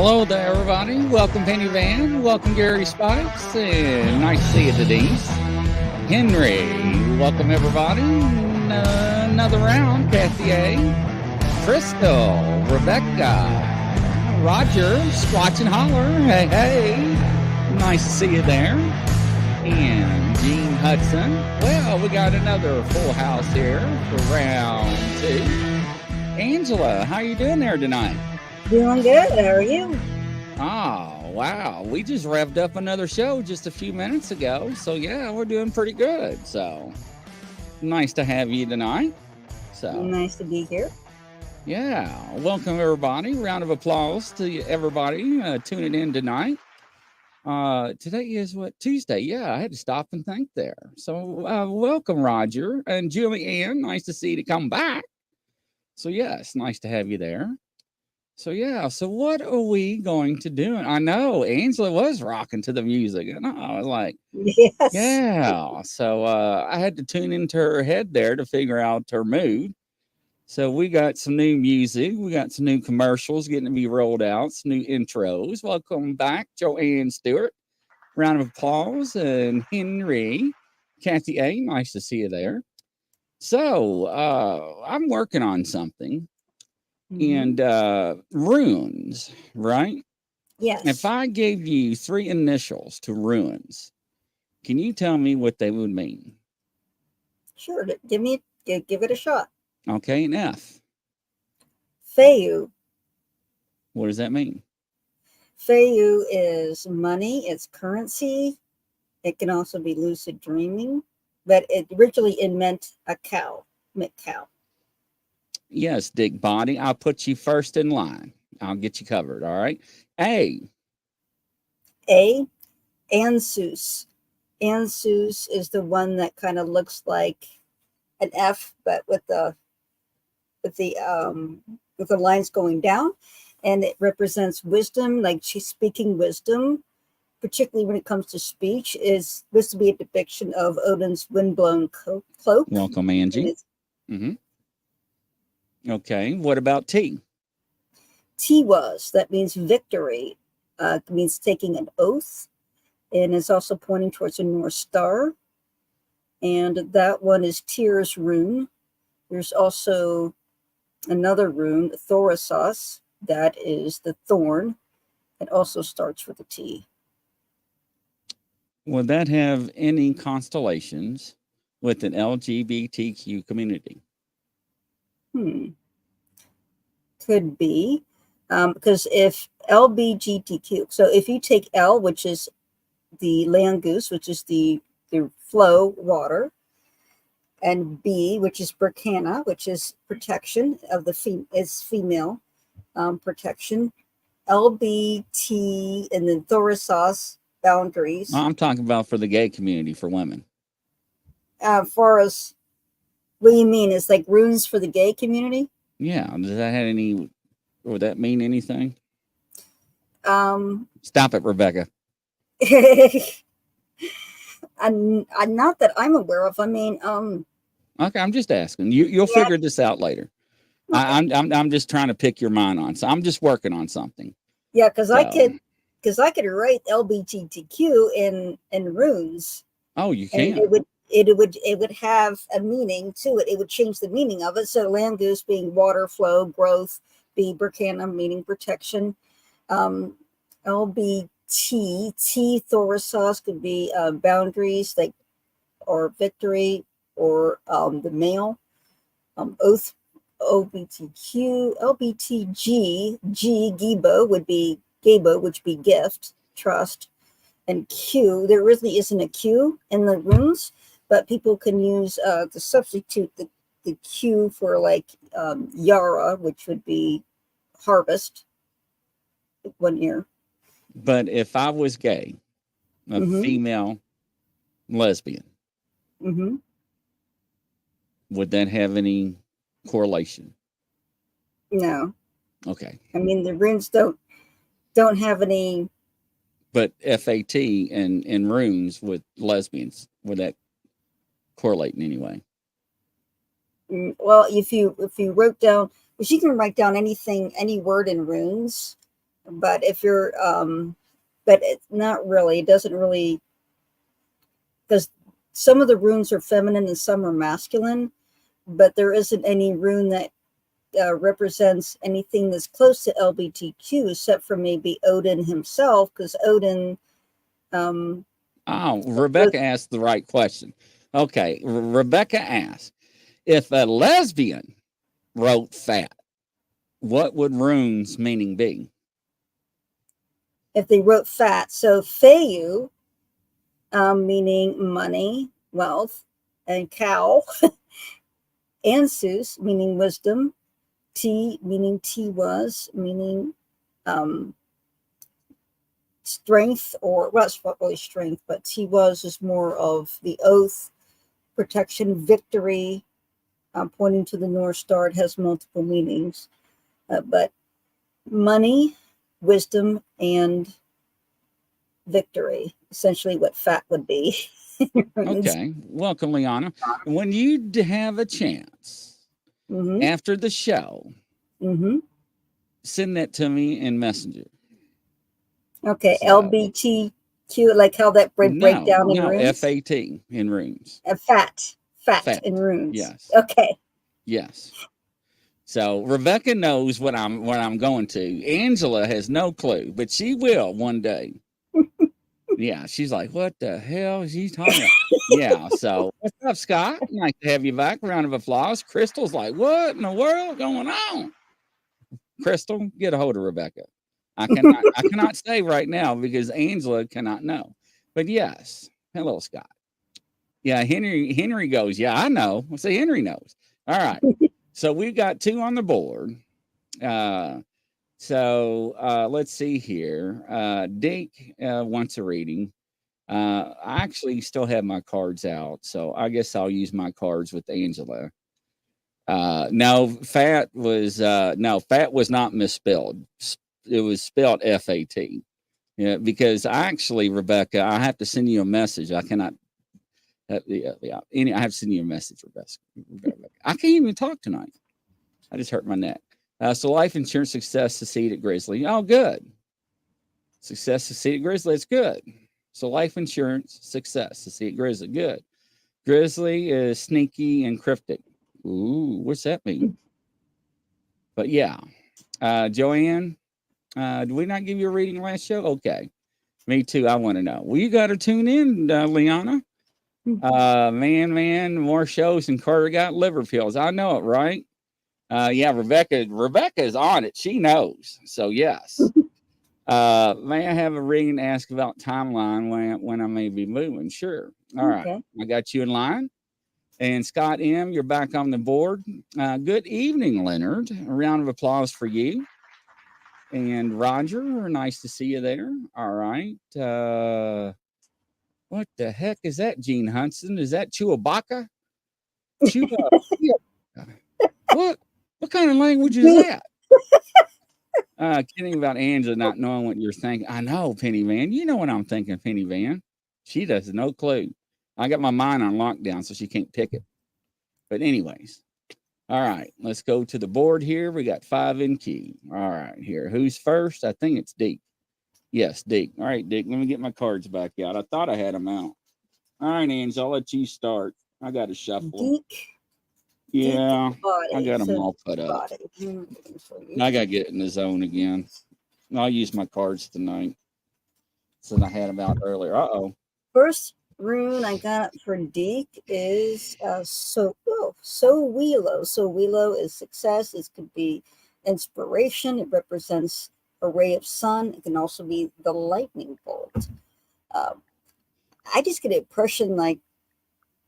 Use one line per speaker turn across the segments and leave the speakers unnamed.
Hello there, everybody. Welcome, Penny Van. Welcome, Gary Spikes. And nice to see you, Denise. Henry. Welcome, everybody. Another round. Kathy A. Crystal. Rebecca. Roger. Squatch and Holler. Hey, hey. Nice to see you there. And Gene Hudson. Well, we got another full house here for round 2. Angela, how you doing there tonight?
Doing good. How are you?
Oh, wow. We just revved up another show just a few minutes ago. So, yeah, we're doing pretty good. So, nice to have you tonight. So,
nice to be here.
Yeah. Welcome, everybody. Round of applause to everybody tuning in tonight. Today is what? Tuesday. Yeah, I had to stop and think there. So, welcome, Roger and Julie Ann. Nice to see you to come back. So, yes, nice to have you there. So, yeah, so what are we going to do? I know Angela was rocking to the music, and I was like,
yes.
Yeah. So I had to tune into her head there to figure out her mood. So we got some new music. We got some new commercials getting to be rolled out, some new intros. Welcome back, Joanne Stewart. Round of applause. And Henry, Kathy A., nice to see you there. So I'm working on something. And runes, right?
Yes.
If I gave you 3 initials to runes, can you tell me what they would mean?
Sure. Give it a shot.
Okay, an F.
Feu.
What does that mean?
Feu is money. It's currency. It can also be lucid dreaming, but originally it meant a cow. Meant cow.
Yes, Dick Body. I'll put you first in line. I'll get you covered. All right. A.
Ansus. Ansus is the one that kind of looks like an F, but with the lines going down, and it represents wisdom. Like she's speaking wisdom, particularly when it comes to speech. Is supposed to be a depiction of Odin's windblown cloak.
Welcome, Angie. Okay, what about T?
Tiwas, that means victory. Means taking an oath, and is also pointing towards a North Star. And that one is Tears rune. There's also another rune, Thorosas, that is the thorn. It also starts with a T.
Would that have any constellations with an LGBTQ community?
Could be. Because if LBGTQ, so if you take L, which is the land goose, which is the flow water, and B, which is Berkana, which is protection of the female protection, LBT, and then Thorosas, boundaries.
I'm talking about for the gay community, for women.
For us, what do you mean? It's like runes for the gay community?
Yeah. Does that have any? Would that mean anything? Stop it, Rebecca.
I'm not that I'm aware of. I mean,
okay, I'm just asking. You'll figure this out later. Okay. I'm just trying to pick your mind on. So I'm just working on something.
Yeah, because I could write LGBTQ in runes.
Oh, you can.
It would have a meaning to it. It would change the meaning of it. So land goose being water flow, growth, B Berkana meaning protection. LBT Thorosas could be boundaries, like, or victory, or the male. Oath, OBTQ, LBTG, Gibo would be gift, trust, and Q. There really isn't a Q in the runes, but people can use to substitute the Q for like Yara, which would be harvest, 1 year.
But if I was gay, a female lesbian, would that have any correlation?
No.
Okay.
I mean, the runes don't have any.
But FAT and runes with lesbians, would that correlate in any way?
Well, if you wrote down, if you can write down anything, any word in runes, But if you're, but it's not really, it doesn't really, because some of the runes are feminine and some are masculine, but there isn't any rune that represents anything that's close to LBTQ except for maybe Odin himself, because Odin.
Rebecca asked the right question. Okay, Rebecca asked, if a lesbian wrote fat, what would runes meaning be?
If they wrote fat, so Feyu, meaning money, wealth, and cow, Ansus, meaning wisdom, T, meaning T was, meaning strength, or well, it's not really strength, but T was is more of the oath, protection, victory, pointing to the North Star. It has multiple meanings, but money, wisdom, and victory, essentially what fat would be.
Okay, welcome, Liana. When you have a chance after the show, send that to me in Messenger.
Okay, LBTQ, like how that breakdown in runes?
FAT in runes.
Fat in runes.
Yes.
Okay.
Yes. So Rebecca knows what I'm going to. Angela has no clue, but she will one day. Yeah, she's like, what the hell is he talking about? Yeah, so what's up, Scott? Nice to have you back. Round of applause. Crystal's like, what in the world going on? Crystal, get a hold of Rebecca. I cannot say right now because Angela cannot know. But yes, hello, Scott. Yeah, Henry goes, yeah, I know. Well, see, Henry knows. All right. So we've got 2 on the board. Let's see here. Dink wants a reading. I actually still have my cards out, so I guess I'll use my cards with Angela. No, fat was not misspelled. It was spelled FAT. Yeah, because actually, Rebecca, I have to send you a message. I cannot. I have to send you a message, Rebecca. I can't even talk tonight. I just hurt my neck. So life insurance success succeed at Grizzly. Oh, good. Success succeed at Grizzly. It's good. So life insurance success succeed at Grizzly. Good. Grizzly is sneaky and cryptic. Ooh, what's that mean? But yeah, Joanne, did we not give you a reading last show? Okay, me too. I want to know. Well, you got to tune in, Liana. Man, more shows than Carter got liver pills. I know it, right? Yeah, Rebecca is on it. She knows. So yes. May I have a reading? Ask about timeline when I may be moving. Sure. All right. Okay. I got you in line. And Scott M., you're back on the board. Good evening, Leonard. A round of applause for you. And Roger, nice to see you there. All right. What the heck is that, Gene Hudson? Is that Chewbacca? What kind of language is that? Kidding about Angela not knowing what you're thinking. I know, Penny Van. You know what I'm thinking, Penny Van. She does no clue. I got my mind on lockdown, so she can't pick it. But anyways, all right, let's go to the board here. We got 5 in key. All right, here. Who's first? I think it's Deke. Yes, Deke. All right, Deke, let me get my cards back out. I thought I had them out. All right, Angela, I'll let you start. I got to shuffle.
Deke.
Yeah, I got them all put up. I got to get in the zone again. I'll use my cards tonight since I had them out earlier. Uh-oh.
First rune I got for Deke is Sowilo. Sowilo is success. It could be inspiration. It represents a ray of sun. It can also be the lightning bolt. I just get an impression like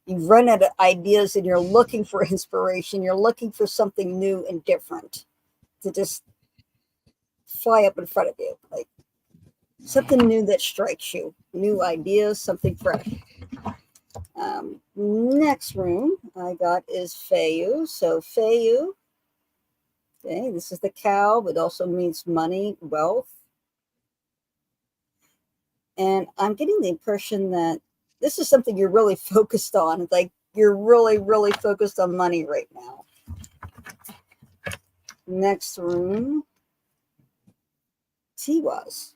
you've run out of ideas and you're looking for inspiration. You're looking for something new and different to just fly up in front of you. Like something new that strikes you. New ideas, something fresh. Next rune I got is Feyu. So Feyu, okay, this is the cow, but also means money, wealth. And I'm getting the impression that this is something you're really focused on. Like you're really, really focused on money right now. Next rune, Tiwaz.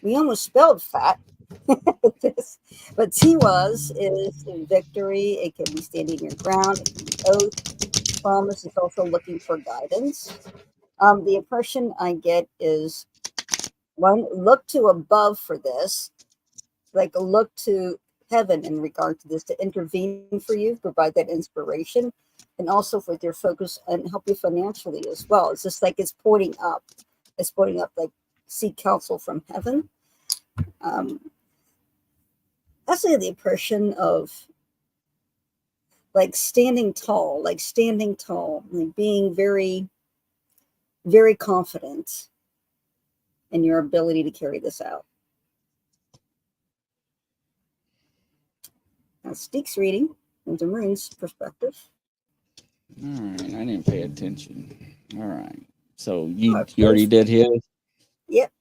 We almost spelled fat. But Tiwaz is victory. It can be standing your ground. It can be oath. Promise is also looking for guidance. The impression I get is one, look to above for this, like look to heaven in regard to this to intervene for you, provide that inspiration, and also with your focus and help you financially as well. It's just like it's pointing up. It's pointing up, like seek counsel from heaven. That's like the impression of like standing tall, like being very, very confident in your ability to carry this out. Now, Steek's reading from the runes perspective.
All right, I didn't pay attention. All right, so you already did his?
Yep.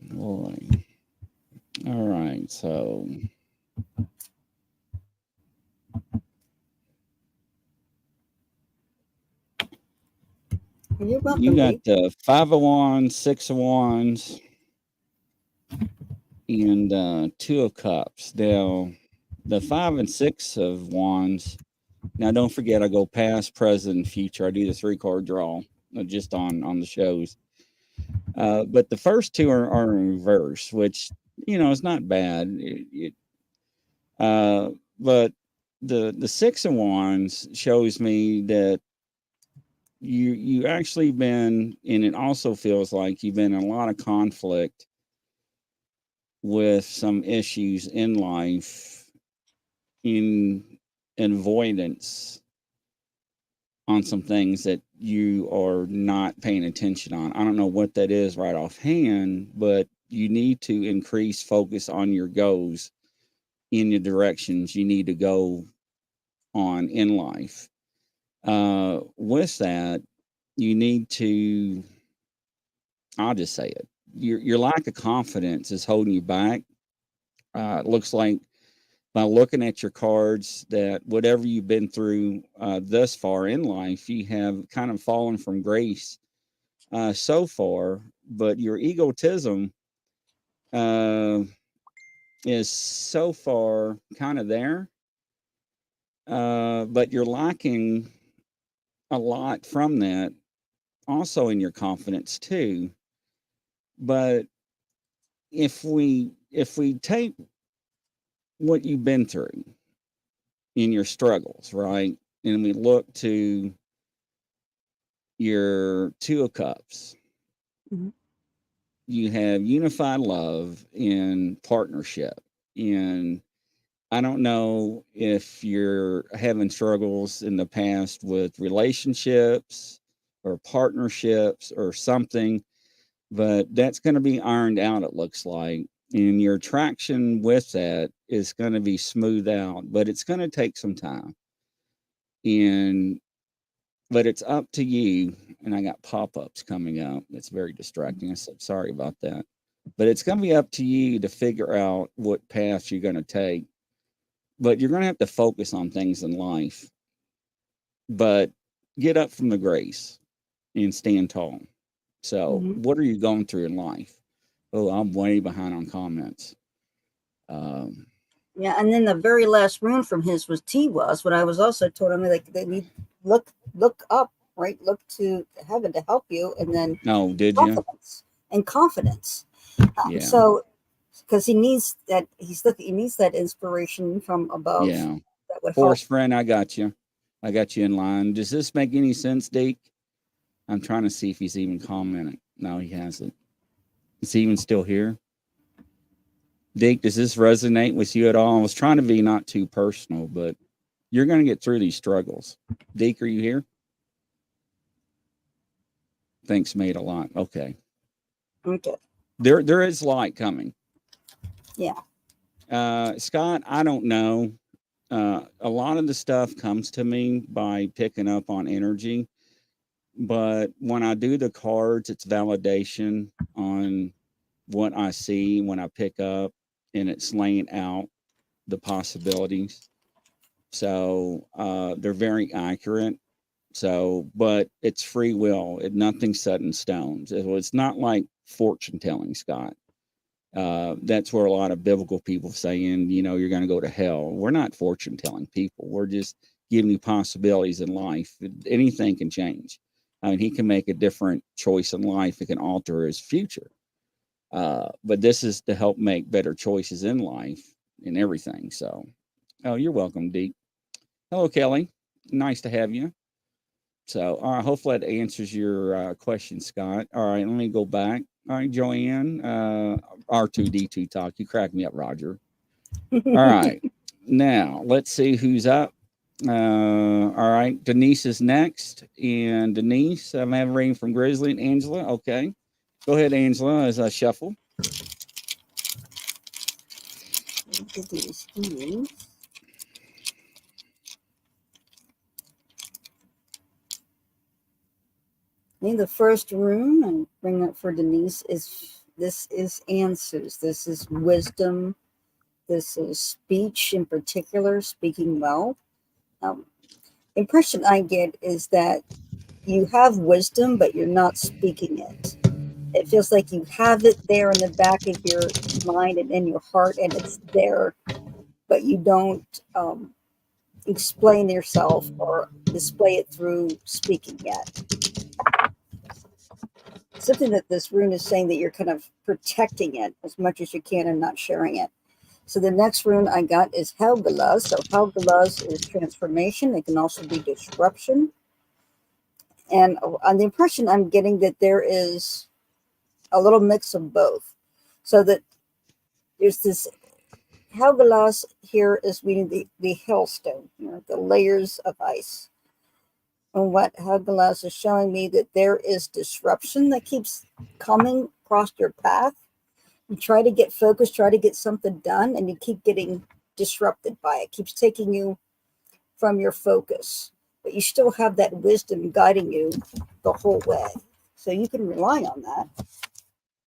Boy. All right, so
You're welcome,
you got the 5 of Wands, 6 of Wands, and 2 of Cups. Now, the 5 and 6 of Wands. Now, don't forget, I go past, present, future. I do the 3-card draw just on the shows. But the first 2 are in reverse, which, it's not bad. But the 6 of Wands shows me that you actually been, and it also feels like you've been in a lot of conflict with some issues in life, in avoidance on some things that you are not paying attention on. I don't know what that is right offhand, but you need to increase focus on your goals in the directions you need to go on in life. With that, you need to, I'll just say it, your lack of confidence is holding you back. It looks like by looking at your cards that whatever you've been through thus far in life, you have kind of fallen from grace so far, but your egotism is so far kind of there, but you're lacking a lot from that also in your confidence too. But if we take what you've been through in your struggles, right, and we look to your 2 of Cups,
Mm-hmm.
You have unified love and partnership. And I don't know if you're having struggles in the past with relationships or partnerships or something, but that's going to be ironed out, it looks like. And your traction with that is going to be smoothed out, but it's going to take some time. But it's up to you. And I got pop-ups coming up. It's very distracting. I said, sorry about that. But it's going to be up to you to figure out what path you're going to take. But you're going to have to focus on things in life. But get up from the grace and stand tall. So, what are you going through in life? Oh, I'm way behind on comments.
Yeah, and then the very last rune from his was Tiwaz. What I was also told him, like, they need look up, right? Look to heaven to help you, and then
did
confidence
you?
and confidence.
Yeah.
So, because he needs that, he needs that inspiration from above.
Yeah.
That would
Horse
help.
friend, I got you. I got you in line. Does this make any sense, Deke? I'm trying to see if he's even commenting. No, he hasn't. Is he even still here? Deke, does this resonate with you at all? I was trying to be not too personal, but you're going to get through these struggles. Deke, are you here? Thanks, mate, a lot. Okay.
Okay.
There is light coming.
Yeah.
Scott, I don't know. A lot of the stuff comes to me by picking up on energy. But when I do the cards, it's validation on what I see when I pick up, and it's laying out the possibilities. So they're very accurate. So, but it's free will. Nothing's set in stone. So it's not like fortune telling, Scott. That's where a lot of biblical people saying, you're going to go to hell. We're not fortune telling people. We're just giving you possibilities in life. Anything can change. I mean, he can make a different choice in life. It can alter his future. But this is to help make better choices in life and everything. So, oh, you're welcome, Dee. Hello, Kelly. Nice to have you. So, all right, hopefully that answers your question, Scott. All right, let me go back. All right, Joanne, R2D2 talk. You crack me up, Roger. All right, now let's see who's up. All right, Denise is next. And Denise, I'm having reading from Grizzly and Angela. Okay, go ahead, Angela, as I shuffle.
Get these keys. I think the first rune I'm bringing up for Denise is answers. This is wisdom. This is speech in particular, speaking well. Impression I get is that you have wisdom, but you're not speaking it. It feels like you have it there in the back of your mind and in your heart, and it's there, but you don't explain yourself or display it through speaking yet. Something that this rune is saying that you're kind of protecting it as much as you can and not sharing it. So the next rune I got is Helgelas. So Helgelas is transformation. It can also be disruption. And on the impression I'm getting that there is a little mix of both. So that there's this Helgelas here is meaning the hailstone, the layers of ice. And what Helgelas is showing me that there is disruption that keeps coming across your path. You try to get focused, try to get something done, and you keep getting disrupted by it. It keeps taking you from your focus. But you still have that wisdom guiding you the whole way. So you can rely on that.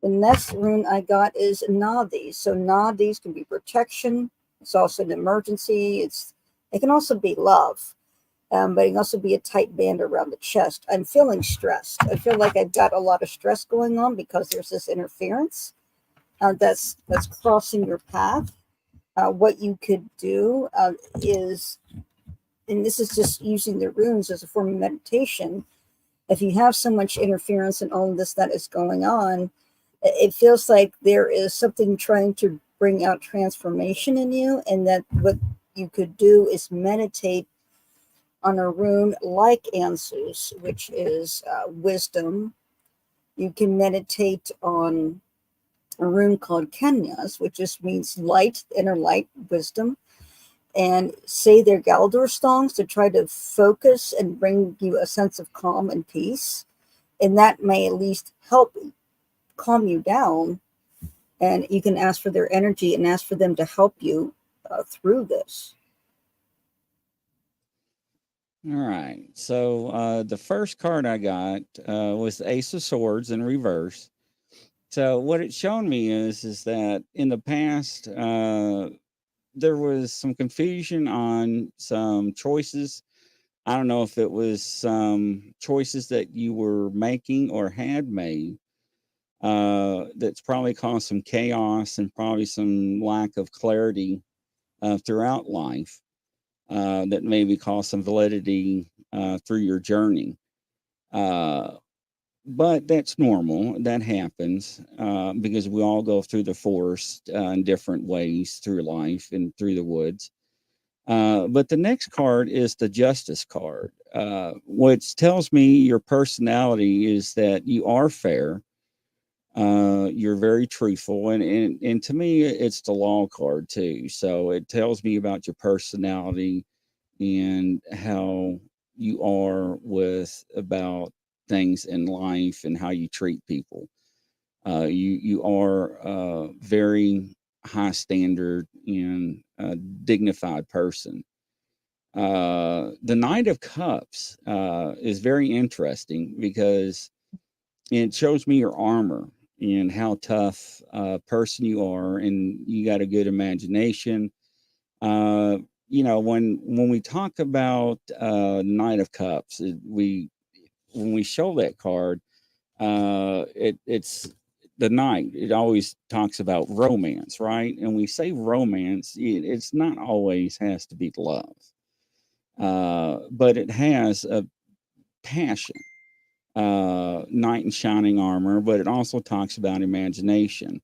The next rune I got is Nadi. So Nadis can be protection. It's also an emergency. It can also be love. But it can also be a tight band around the chest. I'm feeling stressed. I feel like I've got a lot of stress going on because there's this interference that's crossing your path. What you could do is, and this is just using the runes as a form of meditation. If you have so much interference and all of this that is going on, it feels like there is something trying to bring out transformation in you, and that what you could do is meditate on a rune like Ansuz, which is wisdom. You can meditate on a rune called Kenyas, which just means light, inner light, wisdom, and say their Galdor songs to try to focus and bring you a sense of calm and peace. And that may at least help calm you down. And you can ask for their energy and ask for them to help you through this.
All right. So the first card I got was the Ace of Swords in reverse. So what it's shown me is that in the past there was some confusion on some choices. I don't know if it was some choices that you were making or had made that's probably caused some chaos and probably some lack of clarity throughout life. That maybe cause some validity through your journey. But that's normal. That happens because we all go through the forest in different ways through life and through the woods. But the next card is the Justice card, which tells me your personality is that you are fair. You're very truthful, and to me, it's the Law card too. So it tells me about your personality and how you are with about things in life and how you treat people. You are a very high standard and dignified person. The Knight of Cups is very interesting because it shows me your armor and how tough person you are, and you got a good imagination. when we talk about Knight of Cups, when we show that card, it's the knight. It always talks about romance, right? And we say romance, it's not always has to be love, but it has a passion. Knight in shining armor, but it also talks about imagination.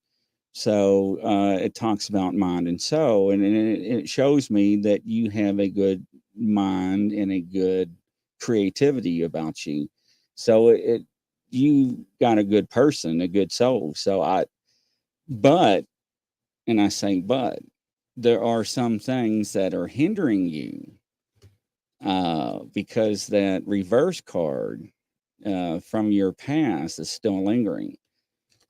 So it talks about mind and soul, and it shows me that you have a good mind and a good creativity about you. So you got a good person, a good soul. But, and I say, but there are some things that are hindering you because that reverse card from your past is still lingering.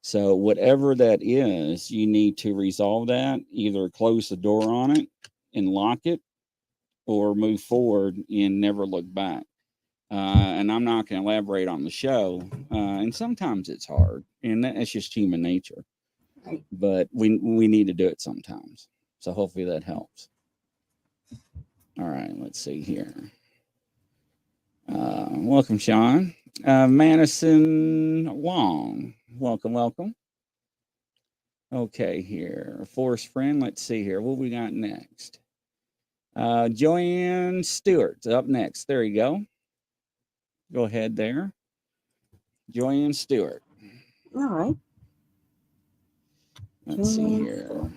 So whatever that is, you need to resolve that, either close the door on it and lock it, or move forward and never look back. And I'm not going to elaborate on the show. And sometimes it's hard, and that's just human nature.
Right.
But we need to do it sometimes. So hopefully that helps. All right, let's see here. Welcome, Sean. Madison Wong. Welcome. Okay, here. Forest friend. Let's see here. What we got next? Joanne Stewart's up next. There you go. Go ahead there. Joanne Stewart.
All right.
Let's see here.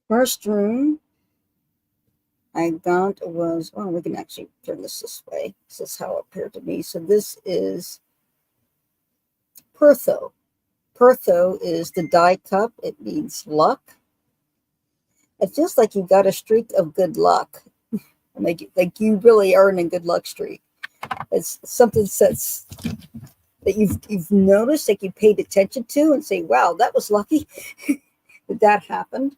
First room I got was, well, we can actually turn this way. This is how it appeared to me. So this is Pertho. Pertho is the die cup. It means luck. It feels like you got a streak of good luck. like you really are in a good luck streak. It's something that you've noticed, like you paid attention to, and say, "Wow, that was lucky that happened."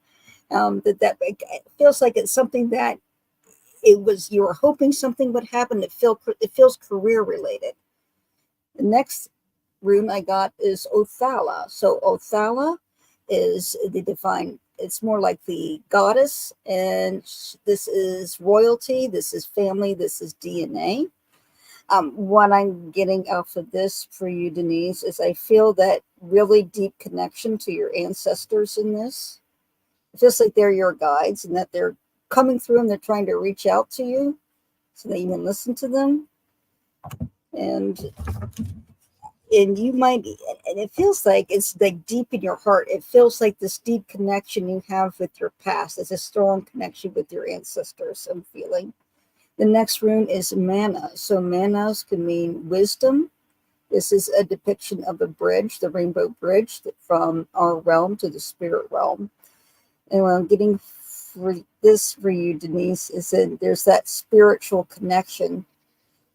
That it feels like it's something that you were hoping something would happen. It feels career related. The next room I got is Othala. So Othala is the divine. It's more like the goddess, and this is royalty. This is family. This is DNA. What I'm getting out of this for you, Denise, is I feel that really deep connection to your ancestors in this. It feels like they're your guides and that they're coming through and they're trying to reach out to you so that you can listen to them. And you might, and it feels like it's like deep in your heart. It feels like this deep connection you have with your past. It's a strong connection with your ancestors, I'm feeling. The next rune is mana. So manas can mean wisdom. This is a depiction of a bridge, the rainbow bridge from our realm to the spirit realm. And what I'm getting for you, Denise, is that there's that spiritual connection.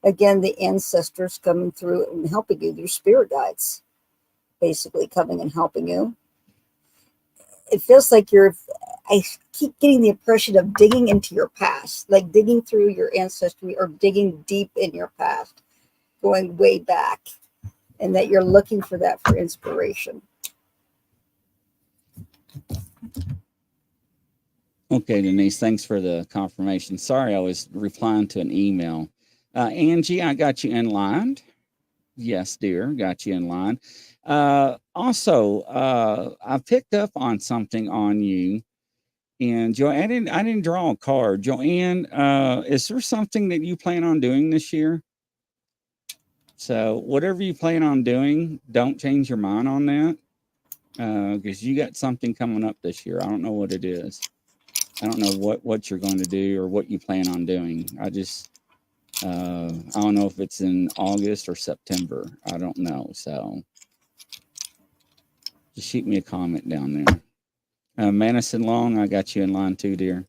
Again, the ancestors coming through and helping you, your spirit guides, basically coming and helping you. It feels like I keep getting the impression of digging into your past, like digging through your ancestry or digging deep in your past, going way back, and that you're looking for that for inspiration.
Okay, Denise, thanks for the confirmation. Sorry, I was replying to an email. Angie, I got you in line. Yes, dear, got you in line. Also, I picked up on something on you. And Joanne, I didn't draw a card. Joanne, is there something that you plan on doing this year? So whatever you plan on doing, don't change your mind on that. Because you got something coming up this year. I don't know what it is. I don't know what you're going to do or what you plan on doing. I don't know if it's in August or September. I don't know. So just shoot me a comment down there. Madison Long, I got you in line too, dear.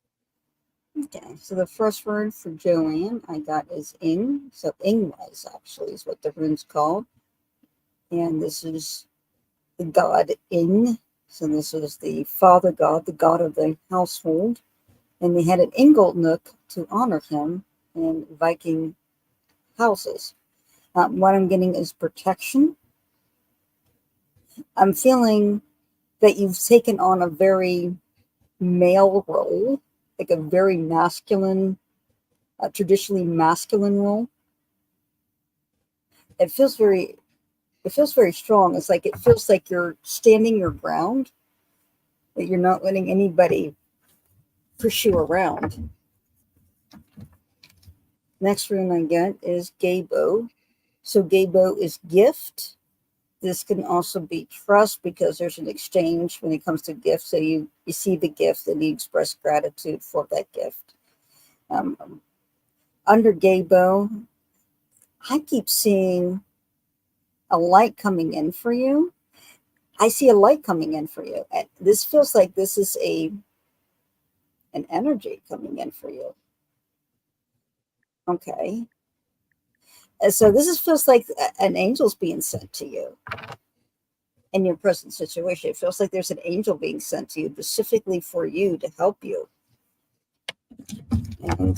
Okay, so the first word for Joanne I got is Ing. So Ingwaz actually is what the rune's called. And this is the god Ing. So this is the father god, the god of the household. And they had an Ingold Nook to honor him in Viking houses. What I'm getting is protection. I'm feeling that you've taken on a very male role, like a very masculine, traditionally masculine role. It feels very, it feels very strong. It's like it feels like you're standing your ground, that you're not letting anybody push you around. Next rune I get is Gabo. So Gabo is gift. This can also be trust because there's an exchange when it comes to gifts. So you receive the gift and you express gratitude for that gift. Under Gabo, I keep seeing a light coming in for you. I see a light coming in for you. And this feels like this is an energy coming in for you. Okay. And so feels like an angel's being sent to you in your present situation. It feels like there's an angel being sent to you specifically for you to help you. And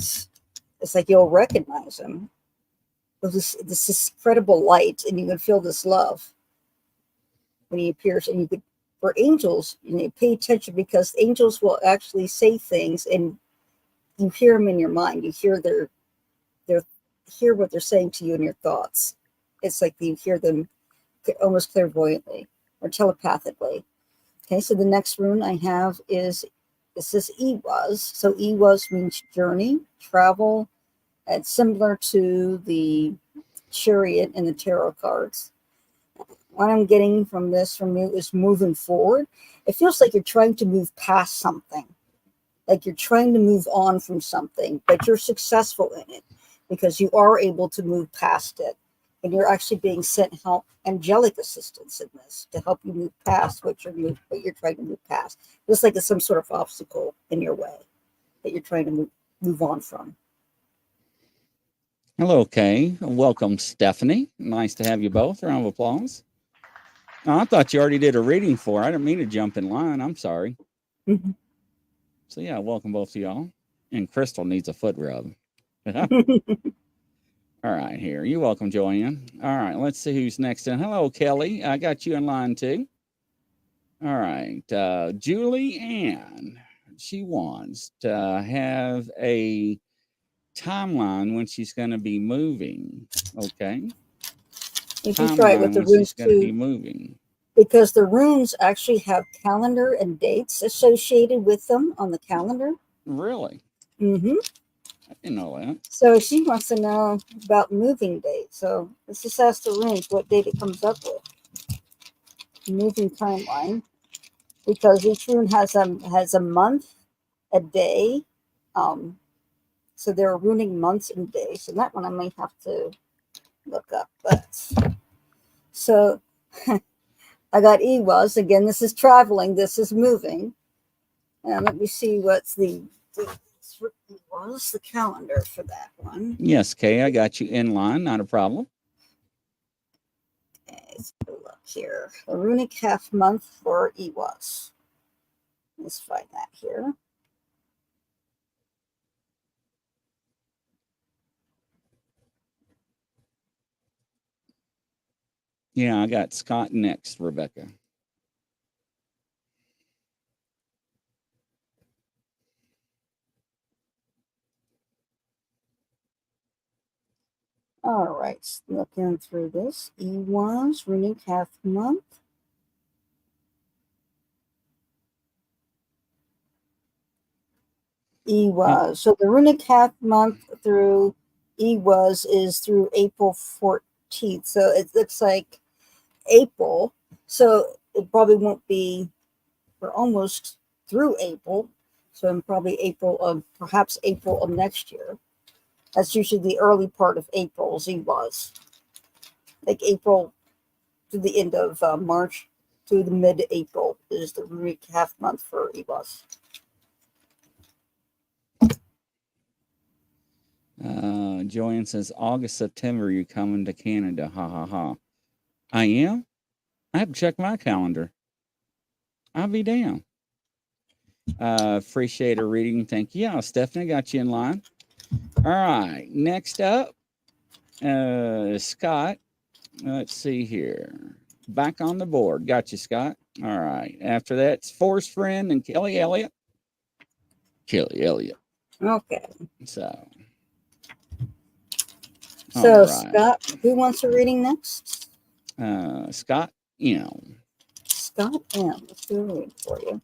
it's like you'll recognize him. This incredible light, and you can feel this love when he appears. And you could, for angels, pay attention because angels will actually say things, and you hear them in your mind. You hear hear what they're saying to you in your thoughts. It's like you hear them almost clairvoyantly or telepathically. Okay, so the next rune I have is, this is Ewaz. So Ewaz means journey, travel. It's similar to the chariot in the tarot cards. What I'm getting from you is moving forward. It feels like you're trying to move past something, like you're trying to move on from something, but you're successful in it because you are able to move past it. And you're actually being sent help, angelic assistance in this to help you move past what you're trying to move past. Just like it's some sort of obstacle in your way that you're trying to move on from.
Hello, Kay. Welcome, Stephanie. Nice to have you both. Round of applause. Oh, I thought you already did a reading for. I didn't mean to jump in line. I'm sorry.
Mm-hmm.
So yeah, welcome both of y'all. And Crystal needs a foot rub. All right, here. You're welcome, Joanne. All right, let's see who's next in. Hello, Kelly. I got you in line too. All right, Julie Ann. She wants to have a timeline when she's going to be moving. Okay.
You can try it with the runes too.
Moving.
Because the runes actually have calendar and dates associated with them on the calendar.
Really?
Mm-hmm.
I didn't know that.
So she wants to know about moving date. So let's just ask the runes what date it comes up with. Moving timeline. Because each rune has a month, a day. So there are runing months and days. And that one I might have to look up. But so I got Ewaz. Again, this is traveling. This is moving. And let me see what's the calendar for that one.
Yes, Kay, I got you in line. Not a problem.
Okay, let's look here. A runic half month for Ewaz. Let's find that here.
Yeah, I got Scott next, Rebecca.
All right, looking through this. Ewaz, runic half month. Ewaz. So the runic half month through Ewaz is through April 14th. So it looks like April. So it probably won't be, we're almost through April. So in probably perhaps April of next year. That's usually the early part of April, Ewaz. Like April to the end of March to the mid-April is the runic half month for Ewaz.
Joanne says, August, September, you're coming to Canada. Ha, ha, ha. I am? I have to check my calendar. I'll be damned. Appreciate a reading. Thank you. Yeah, Stephanie got you in line. All right. Next up, Scott. Let's see here. back on the board. Got you, Scott. All right. After that, it's Forest Friend and Kelly Elliott. Kelly Elliott.
Okay.
So
So,
all right.
Scott, who wants a reading next?
Scott M.
Scott M. Let's do a reading for you.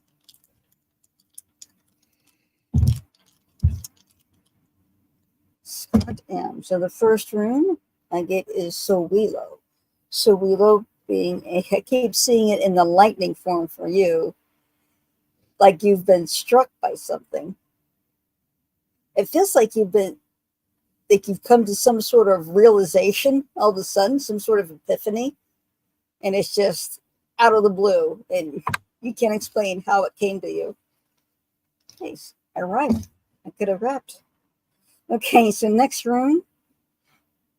Scott M. So the first rune I get is Sowilo. Sowilo being I keep seeing it in the lightning form for you, like you've been struck by something. It feels like you've come to some sort of realization all of a sudden, some sort of epiphany, and it's just out of the blue, and you can't explain how it came to you. Nice. All right. I could have rapped. Okay, so next rune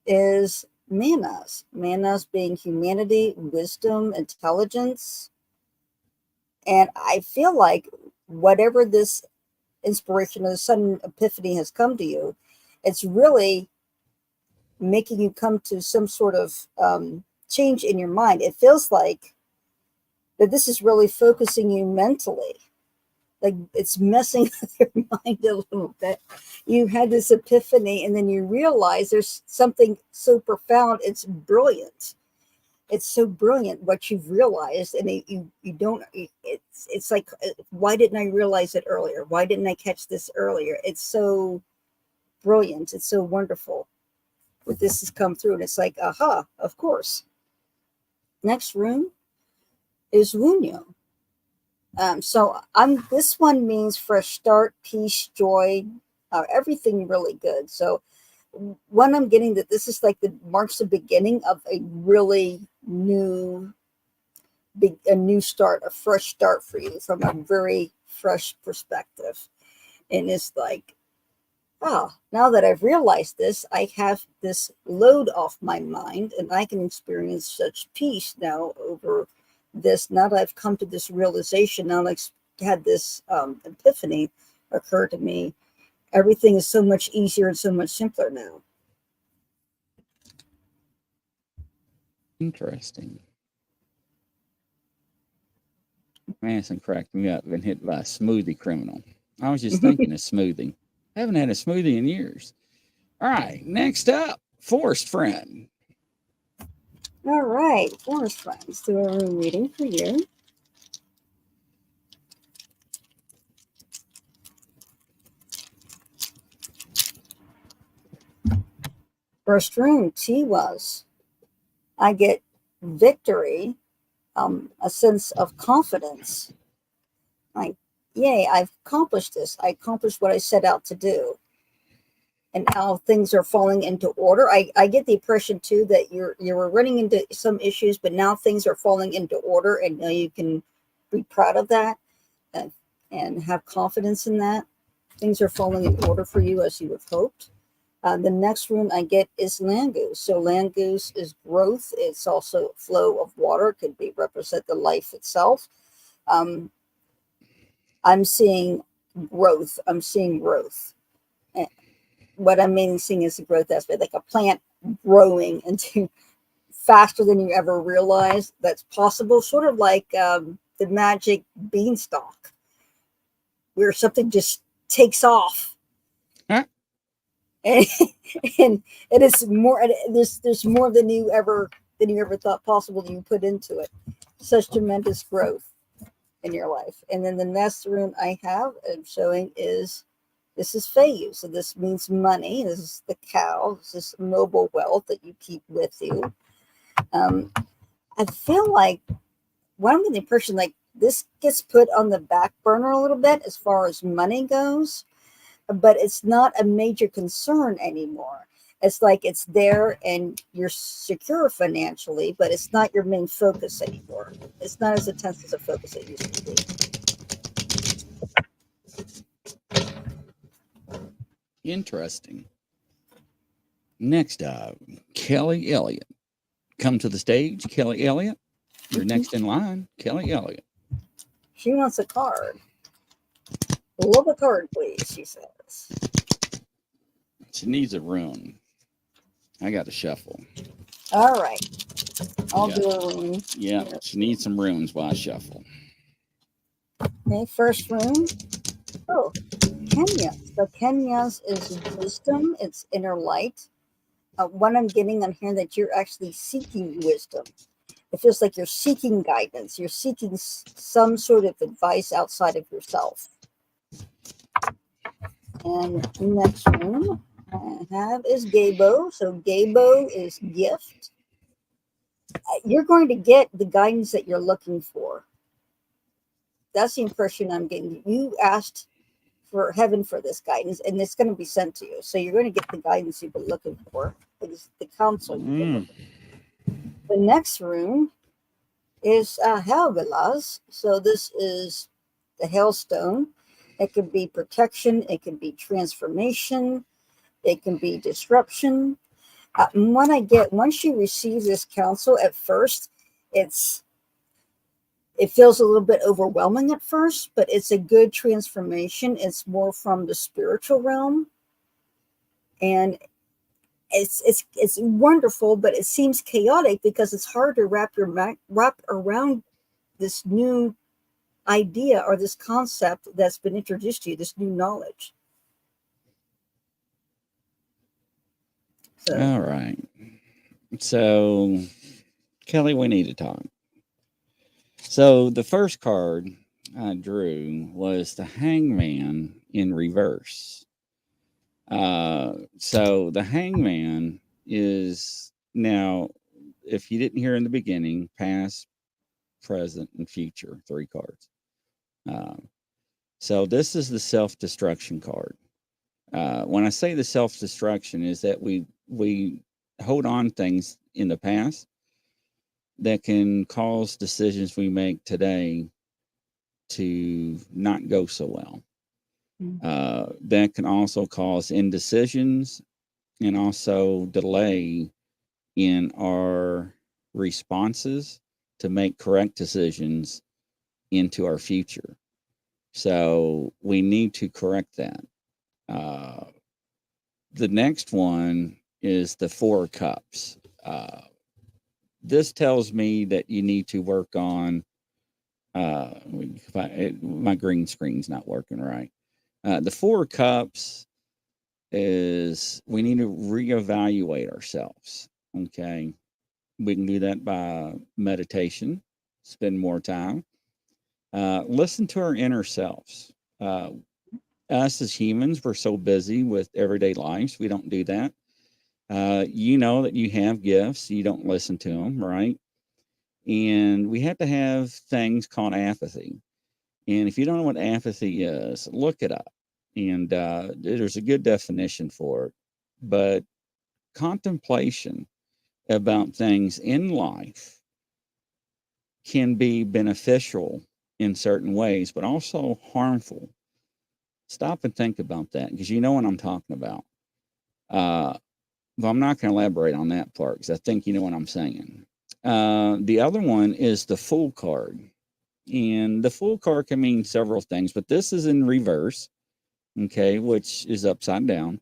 is Manas. Manas being humanity, wisdom, intelligence. And I feel like whatever this inspiration or the sudden epiphany has come to you, it's really making you come to some sort of change in your mind. It feels like that this is really focusing you mentally. Like it's messing with your mind a little bit. You had this epiphany and then you realize there's something so profound. It's brilliant. It's so brilliant what you've realized, and you don't. It's like, why didn't I realize it earlier? Why didn't I catch this earlier? It's so brilliant. It's so wonderful what this has come through, and it's like, aha, of course. Next rune is Wunyo. So this one means fresh start, peace, joy, everything really good. So when I'm getting that this is like marks the beginning of a really new start, a fresh start for you from a very fresh perspective. And it's like, now that I've realized this, I have this load off my mind and I can experience such peace now over this. Now that I've come to this realization, now that I've had this epiphany occur to me, everything is so much easier and so much simpler now.
Interesting. Manson cracked me up. Been hit by a smoothie criminal. I was just thinking a smoothie. I haven't had a smoothie in years. All right. Next up, Forest Friend.
All right. Forest Friends, do a room reading for you. First room, Tiwas. I get victory, a sense of confidence. Like, yay, I've accomplished this. I accomplished what I set out to do. And now things are falling into order. I get the impression too that you were running into some issues, but now things are falling into order, and now you can be proud of that and have confidence in that. Things are falling in order for you as you have hoped. The next rune I get is Land Goose. So Land Goose is growth. It's also flow of water. It could be represent the life itself. I'm seeing growth. I'm seeing growth. And what I'm mainly seeing is the growth aspect, like a plant growing into faster than you ever realized that's possible. Sort of like the magic beanstalk, where something just takes off.
Huh?
And it is more. There's more than you ever thought possible that you put into it. Such tremendous growth in your life. And then the next rune I have showing is this is Feiyu. So this means money. This is the cow. This is noble wealth that you keep with you. I feel like I'm getting the impression like this gets put on the back burner a little bit as far as money goes. But it's not a major concern anymore. It's like it's there and you're secure financially, but it's not your main focus anymore. It's not as intense as a focus it used to be.
Interesting. Next up, Kelly Elliott. Come to the stage, Kelly Elliott. You're next in line, Kelly Elliott.
She wants a card. Love a card, please, she says.
She needs a rune. I got to shuffle.
All right. I'll do a rune.
Yeah, she needs some runes while I shuffle.
Okay, first rune. Oh, Kenya. So Kenya's is wisdom. It's inner light. What I'm getting on here that you're actually seeking wisdom. It feels like you're seeking guidance. You're seeking some sort of advice outside of yourself. And next one I have is Gabo. So Gabo is gift. You're going to get the guidance that you're looking for. That's the impression I'm getting. You asked for heaven for this guidance, and it's going to be sent to you. So you're going to get the guidance you've been looking for. It's the counsel you've been looking for. The next rune is Helvelas. So this is the hailstone. It could be protection. It can be transformation. It can be disruption. When I get, once you receive this counsel, at first, it feels a little bit overwhelming at first, but it's a good transformation. It's more from the spiritual realm, and it's wonderful, but it seems chaotic because it's hard to wrap around this new idea or this concept that's been introduced to you, this new knowledge. So.
All right. So, Kelly, we need to talk. So, the first card I drew was the Hangman in reverse. So, the Hangman is now, if you didn't hear in the beginning, past, present, and future, 3 cards. So, this is the self-destruction card. When I say the self-destruction is that we hold on things in the past that can cause decisions we make today to not go so well. That can also cause indecisions and also delay in our responses to make correct decisions into our future. So we need to correct that. The next one is the 4 cups. This tells me that you need to work on. My green screen's not working right. The 4 cups is we need to reevaluate ourselves. Okay, we can do that by meditation. Spend more time. Listen to our inner selves. Us as humans, we're so busy with everyday lives, we don't do that. You know that you have gifts, you don't listen to them, right? And we have to have things called apathy. And if you don't know what apathy is, look it up. And there's a good definition for it. But contemplation about things in life can be beneficial in certain ways, but also harmful. Stop and think about that because you know what I'm talking about. But I'm not going to elaborate on that part because I think you know what I'm saying. The other one is the Fool card. And the Fool card can mean several things, but this is in reverse, okay, which is upside down.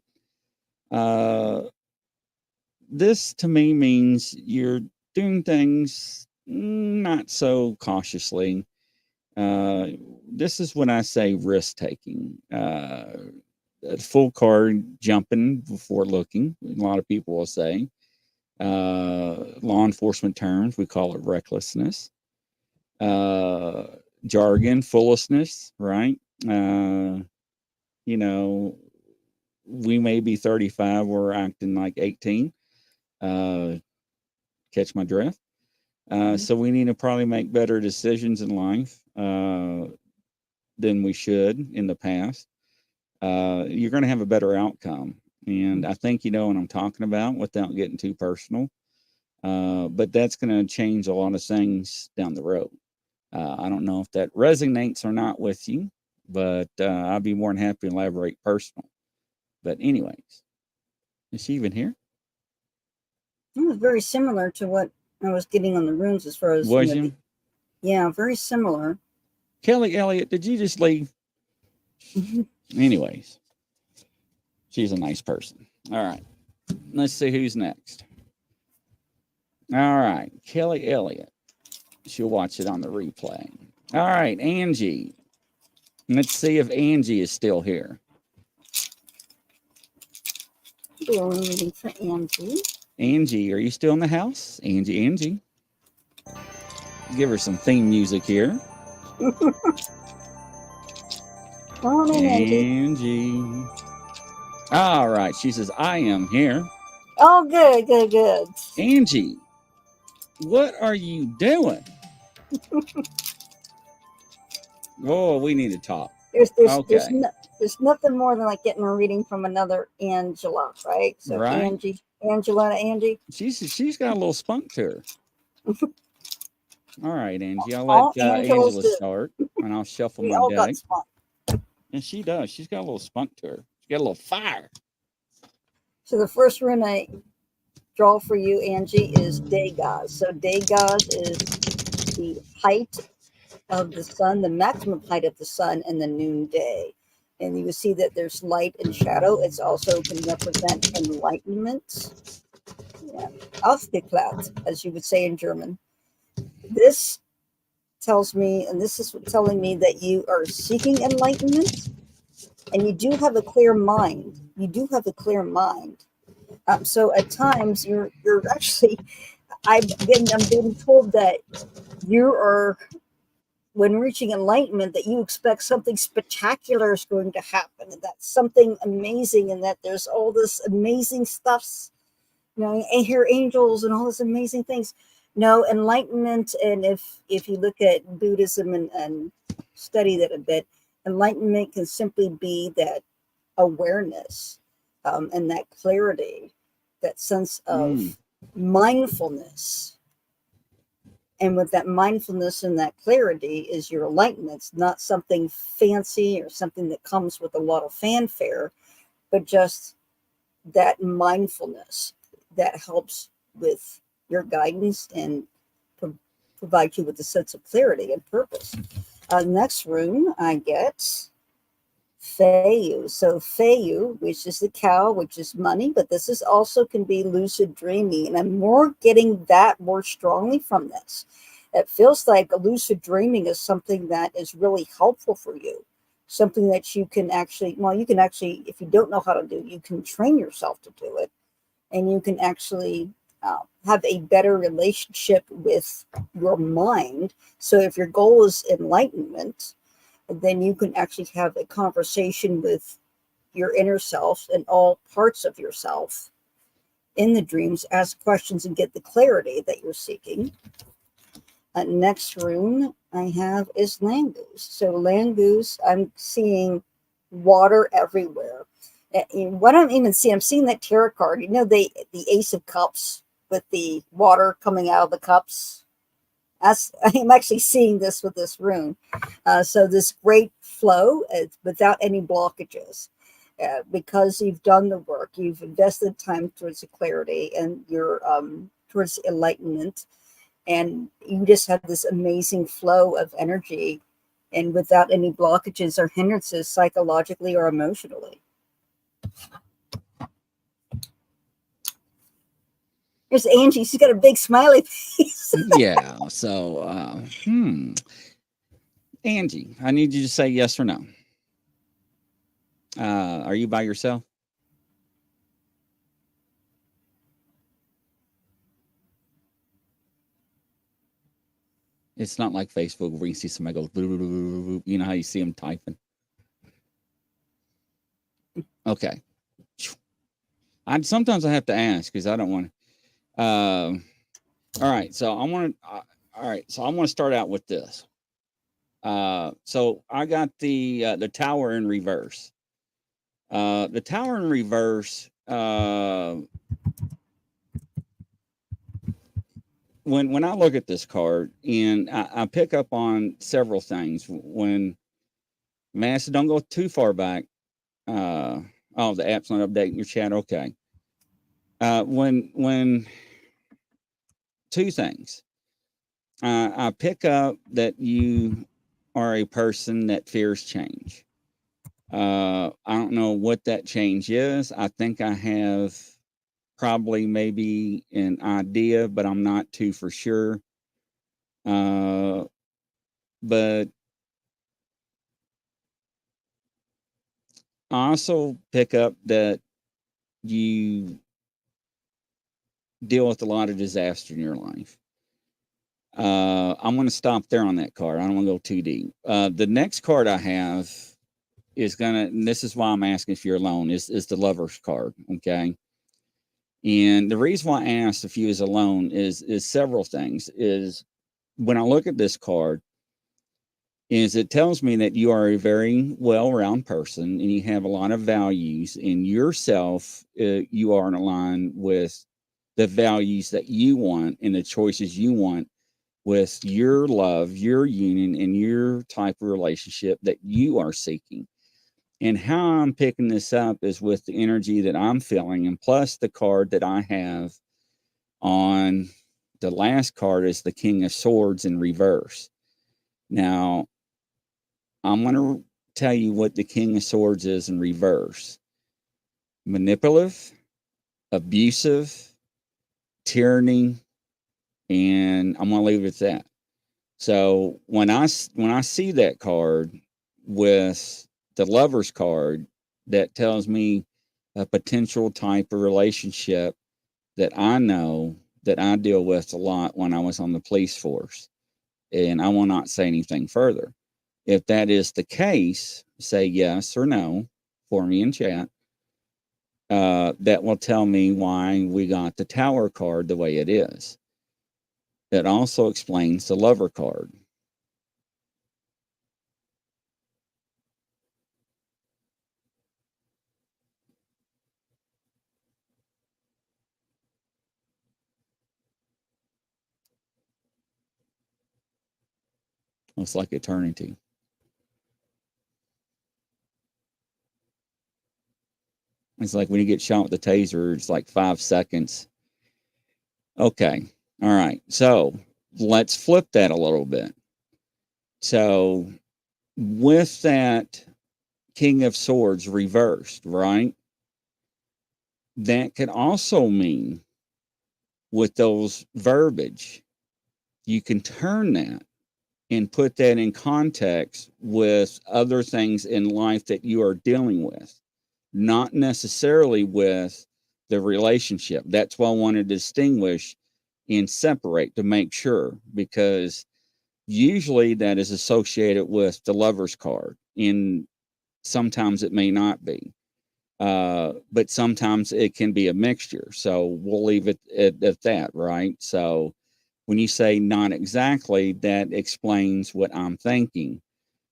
This to me means you're doing things not so cautiously. This is when I say risk taking. Full card jumping before looking. A lot of people will say. Law enforcement terms, we call it recklessness. Jargon, foolishness, right? You know, we may be 35, we're acting like 18. Catch my drift? So we need to probably make better decisions in life than we should in the past. You're going to have a better outcome. And I think you know what I'm talking about without getting too personal. But that's going to change a lot of things down the road. I don't know if that resonates or not with you, but I'll be more than happy to elaborate personal. But anyways, is she even here?
It was very similar to what I was getting on the runes as far as...
Was you?
Yeah, very similar.
Kelly Elliott, did you just leave? Anyways, she's a nice person. All right, let's see who's next. All right, Kelly Elliott. She'll watch it on the replay. All right, Angie. Let's see if Angie is still here.
Doing reading for Angie.
Angie, are you still in the house? Angie. Give her some theme music here.
Morning, Angie.
Angie. All right, she says, I am here.
Oh, good.
Angie, what are you doing? Oh, we need to talk. Okay.
There's nothing more than like getting a reading from another Angela, right? So
Right.
Angie.
She's got a little spunk to her. All right, Angie. I'll
All
let
Angelas
Angela
do.
start, and I'll shuffle
We
my
all
deck.
got spunk.
And she does. She's got a little spunk to her. She's got a little fire.
So the first rune I draw for you, Angie, is Daygaz. So Daygaz is the height of the sun, the maximum height of the sun in the noonday. And you will see that there's light and shadow. It's also can represent enlightenment. Yeah. Aufgeklärt, as you would say in German. This tells me, and this is telling me that you are seeking enlightenment, and you do have a clear mind. So at times you're actually, I'm being told that you are, when reaching enlightenment, that you expect something spectacular is going to happen, and that's something amazing, and that there's all this amazing stuff, I hear angels and all this amazing things. No, enlightenment, and if you look at Buddhism and study that a bit, enlightenment can simply be that awareness, and that clarity, that sense of mindfulness. And with that mindfulness and that clarity is your enlightenment. It's not something fancy or something that comes with a lot of fanfare, but just that mindfulness that helps with your guidance and provide you with a sense of clarity and purpose. Next rune I get Feyu. So Feyu, which is the cow, which is money, but this is also can be lucid dreaming. And I'm more getting that more strongly from this. It feels like a lucid dreaming is something that is really helpful for you. Something that you can actually, if you don't know how to do, you can train yourself to do it. And you can actually have a better relationship with your mind. So if your goal is enlightenment, then you can actually have a conversation with your inner self and all parts of yourself in the dreams, ask questions and get the clarity that you're seeking. Next rune I have is land goose. So land goose, I'm seeing water everywhere. What I'm even seeing, I'm seeing that tarot card, the Ace of Cups with the water coming out of the cups. I'm actually seeing this with this rune. So this great flow without any blockages, because you've done the work, you've invested time towards the clarity and your towards enlightenment, and you just have this amazing flow of energy, and without any blockages or hindrances psychologically or emotionally. There's Angie. She's got a big smiley face.
Yeah. So, Angie, I need you to say yes or no. Are you by yourself? It's not like Facebook where you see somebody go, you know how you see them typing. Okay. Sometimes I have to ask because I don't want to. All right. So I want to. All right. So I want to start out with this. So I got the tower in reverse. The tower in reverse. When I look at this card, and I pick up on several things. When Master, don't go too far back. Oh, the app's not updating your chat. Okay. When two things. I pick up that you are a person that fears change. I don't know what that change is. I think I have probably maybe an idea, but I'm not too for sure. But I also pick up that you deal with a lot of disaster in your life. I'm going to stop there on that card. I don't want to go too deep. The next card I have is gonna, and this is why I'm asking if you're alone, is the Lover's card. Okay. And the reason why I asked if you is alone is several things. Is when I look at this card, is it tells me that you are a very well-rounded person and you have a lot of values in yourself. You are in line with the values that you want and the choices you want with your love, your union, and your type of relationship that you are seeking. And how I'm picking this up is with the energy that I'm feeling, and plus the card that I have on the last card is the King of Swords in reverse. Now, I'm going to tell you what the King of Swords is in reverse: manipulative, abusive, tyranny, and I'm going to leave it at that. So when I see that card with the Lover's card, that tells me a potential type of relationship that I know that I deal with a lot when I was on the police force. And I will not say anything further. If that is the case, say yes or no for me in chat. That will tell me why we got the Tower card the way it is. It also explains the Lover card. It's like eternity. It's like when you get shot with a taser, it's like 5 seconds. Okay. All right. So let's flip that a little bit. So with that King of Swords reversed, right? That could also mean with those verbiage, you can turn that and put that in context with other things in life that you are dealing with, not necessarily with the relationship. That's why I want to distinguish and separate to make sure, because usually that is associated with the Lover's card, and sometimes it may not be. But sometimes it can be a mixture. So we'll leave it at that, right? So when you say not exactly, that explains what I'm thinking.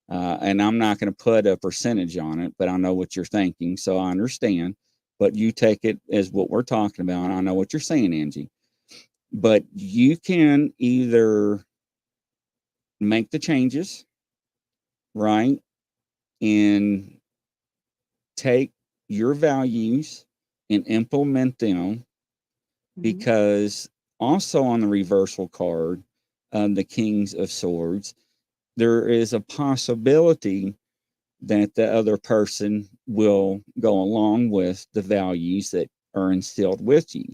And I'm not going to put a percentage on it, but I know what you're thinking. So I understand. But you take it as what we're talking about. I know what you're saying, Angie. But you can either make the changes, right? And take your values and implement them, because also on the reversal card, the Kings of Swords, there is a possibility that the other person will go along with the values that are instilled with you.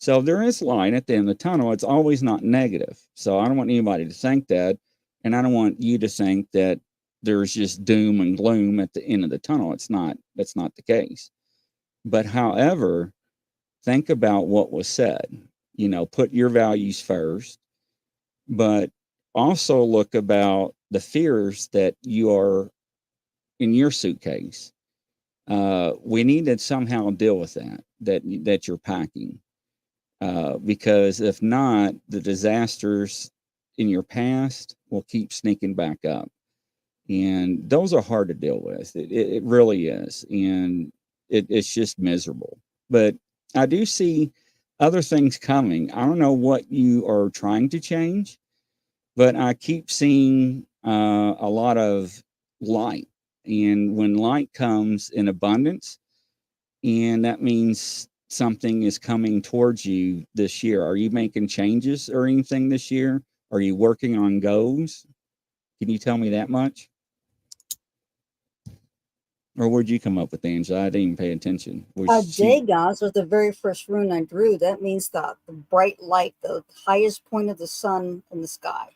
So there is light at the end of the tunnel. It's always not negative. So I don't want anybody to think that. And I don't want you to think that there's just doom and gloom at the end of the tunnel. It's not. That's not the case. But however, think about what was said. You know, put your values first, but also look about the fears that you are in your suitcase. We need to somehow deal with that you're packing, because if not, the disasters in your past will keep sneaking back up, and those are hard to deal with. It really is, and it's just miserable. But I do see other things coming. I don't know what you are trying to change, but I keep seeing a lot of light. And when light comes in abundance, and that means something is coming towards you this year. Are you making changes or anything this year? Are you working on goals? Can you tell me that much? Or where'd you come up with, Angela? I didn't even pay attention. Was she
Dagon was the very first rune I drew. That means the bright light, the highest point of the sun in the sky.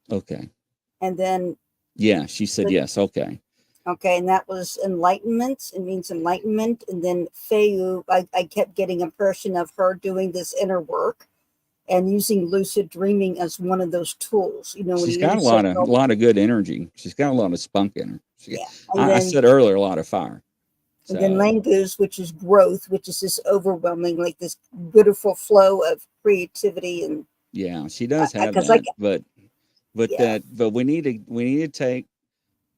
okay?
And then,
Yeah, she said yes. Okay.
okay, and that was enlightenment. It means enlightenment. And then Feu, I kept getting an impression of her doing this inner work and using lucid dreaming as one of those tools. You know, when
She's
you
got a
said,
lot of good energy. She's got a lot of spunk in her.
yeah. And
I
then
said earlier, a lot of fire.
And then
So
language, which is growth, which is this overwhelming, like this beautiful flow of creativity. And
yeah, she does have
because
that,
yeah,
but we need to take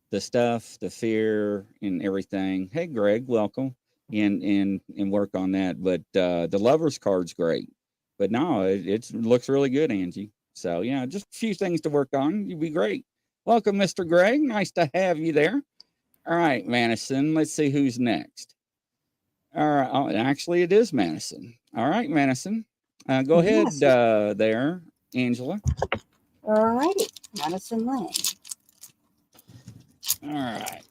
the stuff, the fear, and everything. Hey, Greg, welcome, and work on that. But the lovers card's great. But no, it looks really good, Angie. So yeah, just a few things to work on. You'd be great. Welcome, Mr. Greg. Nice to have you there. All right, Madison. Let's see who's next. All right. Oh, actually, it is Madison. All right, Madison. Go ahead
yes.
there, Angela.
All righty, Madison Lane.
All right.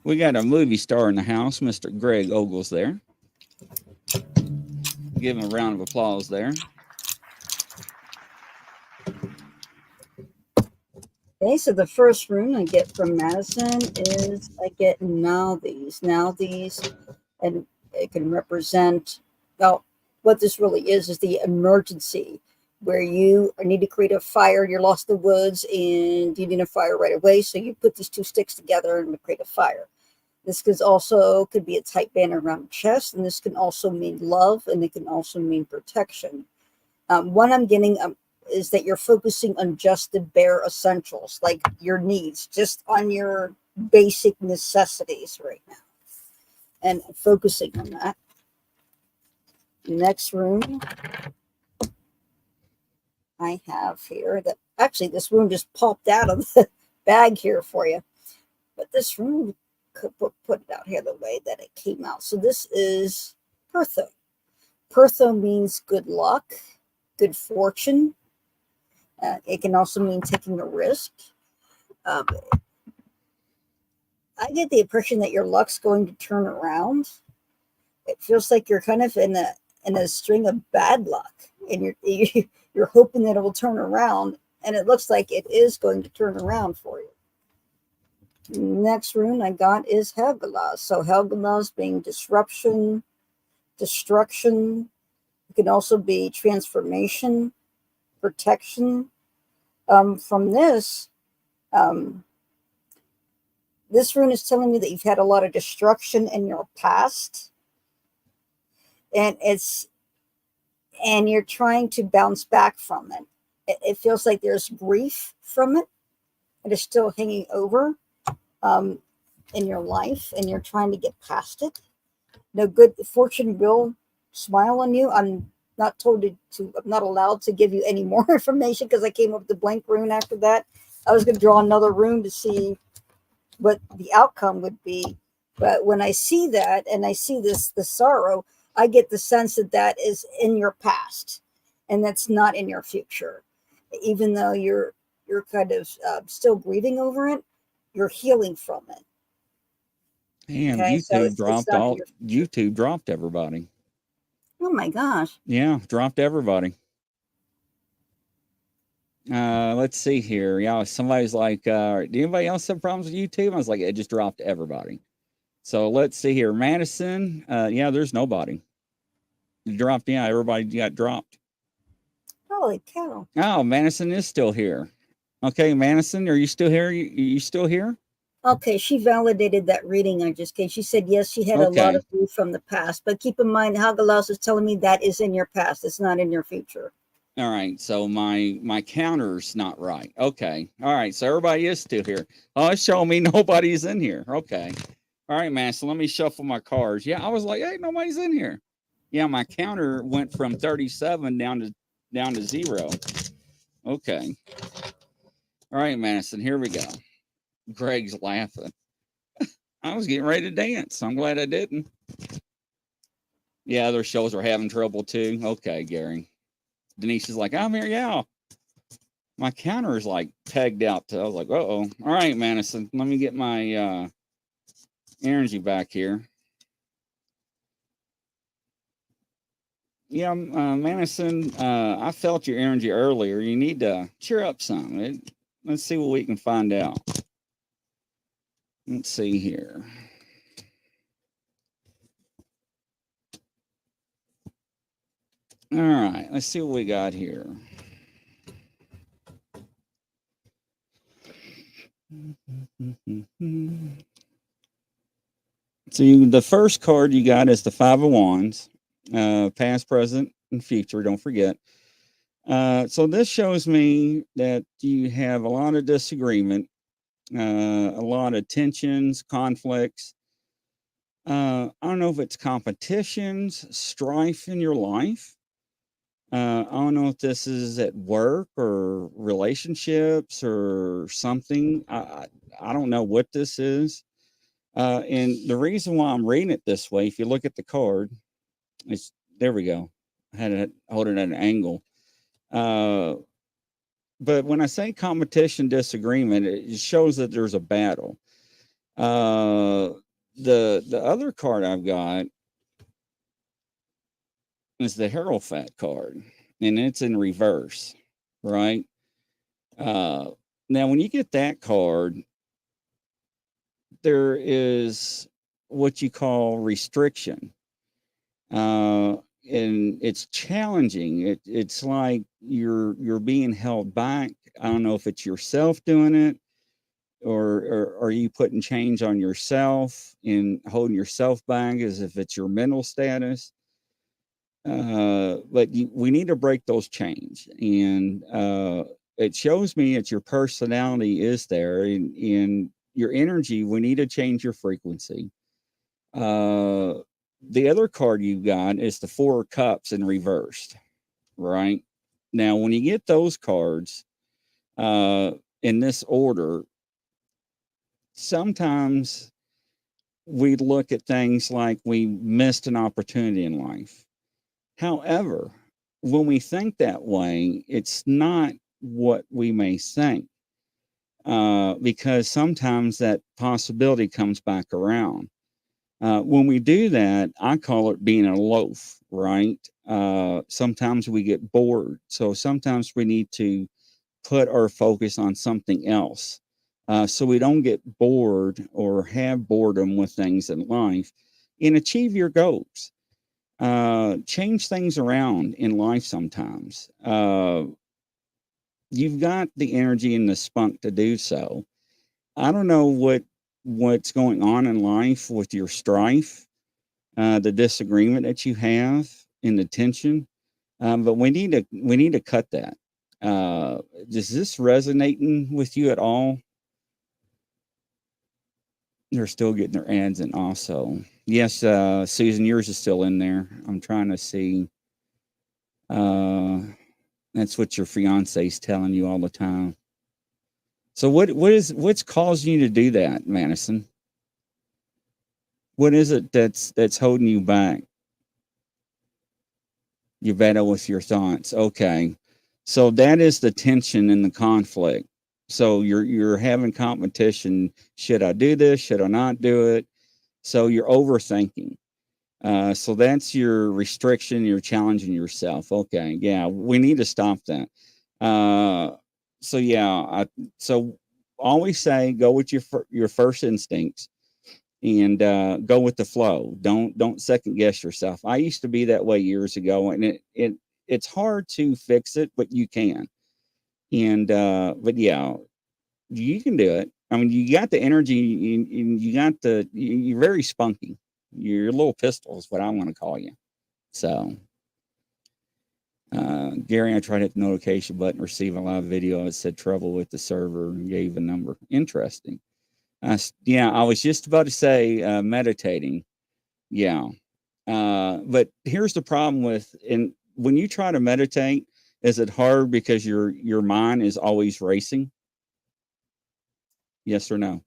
We got a movie star in the house, Mr. Greg Ogles there. Give him a round of applause there.
Okay, so the first rune I get from Madison is I get now these, and it can represent, well, what this really is the emergency where you need to create a fire. You're lost in the woods and you need a fire right away. So you put these two sticks together and create a fire. This could be a tight band around the chest, and this can also mean love, and it can also mean protection. What I'm getting is that you're focusing on just the bare essentials, like your needs, just on your basic necessities right now, and focusing on that. Next rune I have here, that actually this rune just popped out of the bag here for you, but this rune could put it out here the way that it came out. So this is Pertho. Pertho means good luck, good fortune. It can also mean taking a risk. Um, I get the impression that your luck's going to turn around. It feels like you're kind of in a string of bad luck, and you're hoping that it will turn around, and it looks like it is going to turn around for you. Next rune I got is Helgelas. So Helgelas being disruption, destruction. It can also be transformation, protection. From this, this rune is telling me that you've had a lot of destruction in your past, and you're trying to bounce back from it. It feels like there's grief from it. It is still hanging over in your life, and you're trying to get past it. No, good fortune will smile on you. I'm not I'm not allowed to give you any more information because I came up with the blank rune after that. I was going to draw another rune to see what the outcome would be. But when I see that and I see the sorrow, I get the sense that that is in your past and that's not in your future. Even though you're kind of still grieving over it, you're healing from it.
Damn,
Okay, so
YouTube dropped everybody.
Oh my gosh.
Yeah, dropped everybody. Let's see here. Yeah, somebody's like, do anybody else have problems with YouTube? I was like, it just dropped everybody. So let's see here. Madison, yeah, there's nobody. Dropped, yeah, everybody got dropped.
Holy cow.
Oh, Madison is still here. Okay, Madison, are you still here? You still here?
Okay, she validated that reading I just gave. She said, yes, she had a lot of grief from the past. But keep in mind, Hagalas is telling me that is in your past. It's not in your future.
All right, so my counter's not right. Okay, all right, so everybody is still here. Oh, it's showing me nobody's in here. Okay, all right, man. So let me shuffle my cards. Yeah, I was like, hey, nobody's in here. Yeah, my counter went from 37 down to 0. Okay. All right, Madison. Here we go. Greg's laughing. I was getting ready to dance. I'm glad I didn't. Yeah, other shows are having trouble too. Okay, Gary. Denise is like, I'm here, yeah. My counter is like pegged out to, I was like, uh-oh. All right, Madison, let me get my energy back here. Yeah, Madison, I felt your energy earlier. You need to cheer up some. Let's see what we can find out. Let's see here. All right, let's see what we got here. So the first card you got is the Five of Wands, past, present, and future. Don't forget. So this shows me that you have a lot of disagreement, a lot of tensions, conflicts. I don't know if it's competitions, strife in your life. I don't know if this is at work or relationships or something. I don't know what this is. And the reason why I'm reading it this way, if you look at the card, it's there we go. I had to hold it at an angle. But when I say competition, disagreement, it shows that there's a battle. The other card I've got is the Hierophant card, and it's in reverse, right? Now, when you get that card, there is what you call restriction, and it's challenging. It's like you're being held back. I don't know if it's yourself doing it, or are you putting change on yourself and holding yourself back as if it's your mental status. But we need to break those chains, and it shows me that your personality is there, and your energy. We need to change your frequency. The other card you got is the Four of Cups in reversed, right? Now, when you get those cards in this order, sometimes we look at things like we missed an opportunity in life. However, when we think that way, it's not what we may think, because sometimes that possibility comes back around. When we do that, I call it being a loaf, right? Sometimes we get bored. So sometimes we need to put our focus on something else, so we don't get bored or have boredom with things in life, and achieve your goals. Change things around in life sometimes. You've got the energy and the spunk to do so. I don't know what's going on in life with your strife, the disagreement that you have, and the tension. But we need to cut that. Is this resonating with you at all? They're still getting their ads in also. Yes, Susan, yours is still in there. I'm trying to see. That's what your fiance's telling you all the time. So what's causing you to do that, Madison? What is it that's holding you back? You battle with your thoughts. Okay. So that is the tension and the conflict. So you're having competition. Should I do this? Should I not do it? So you're overthinking. So that's your restriction. You're challenging yourself. Okay. Yeah. We need to stop that. So yeah. So always say, go with your first instincts, and go with the flow. Don't second guess yourself. I used to be that way years ago, and it's hard to fix it, but you can. And but yeah, you can do it. I mean, you got the energy, you got you're very spunky. You're a little pistol is what I want to call you. So, Gary, I tried to hit the notification button, receive a live video. It said trouble with the server, and gave a number. Interesting. Yeah, I was just about to say meditating. Yeah. But here's the problem when you try to meditate, is it hard because your mind is always racing? Yes or no?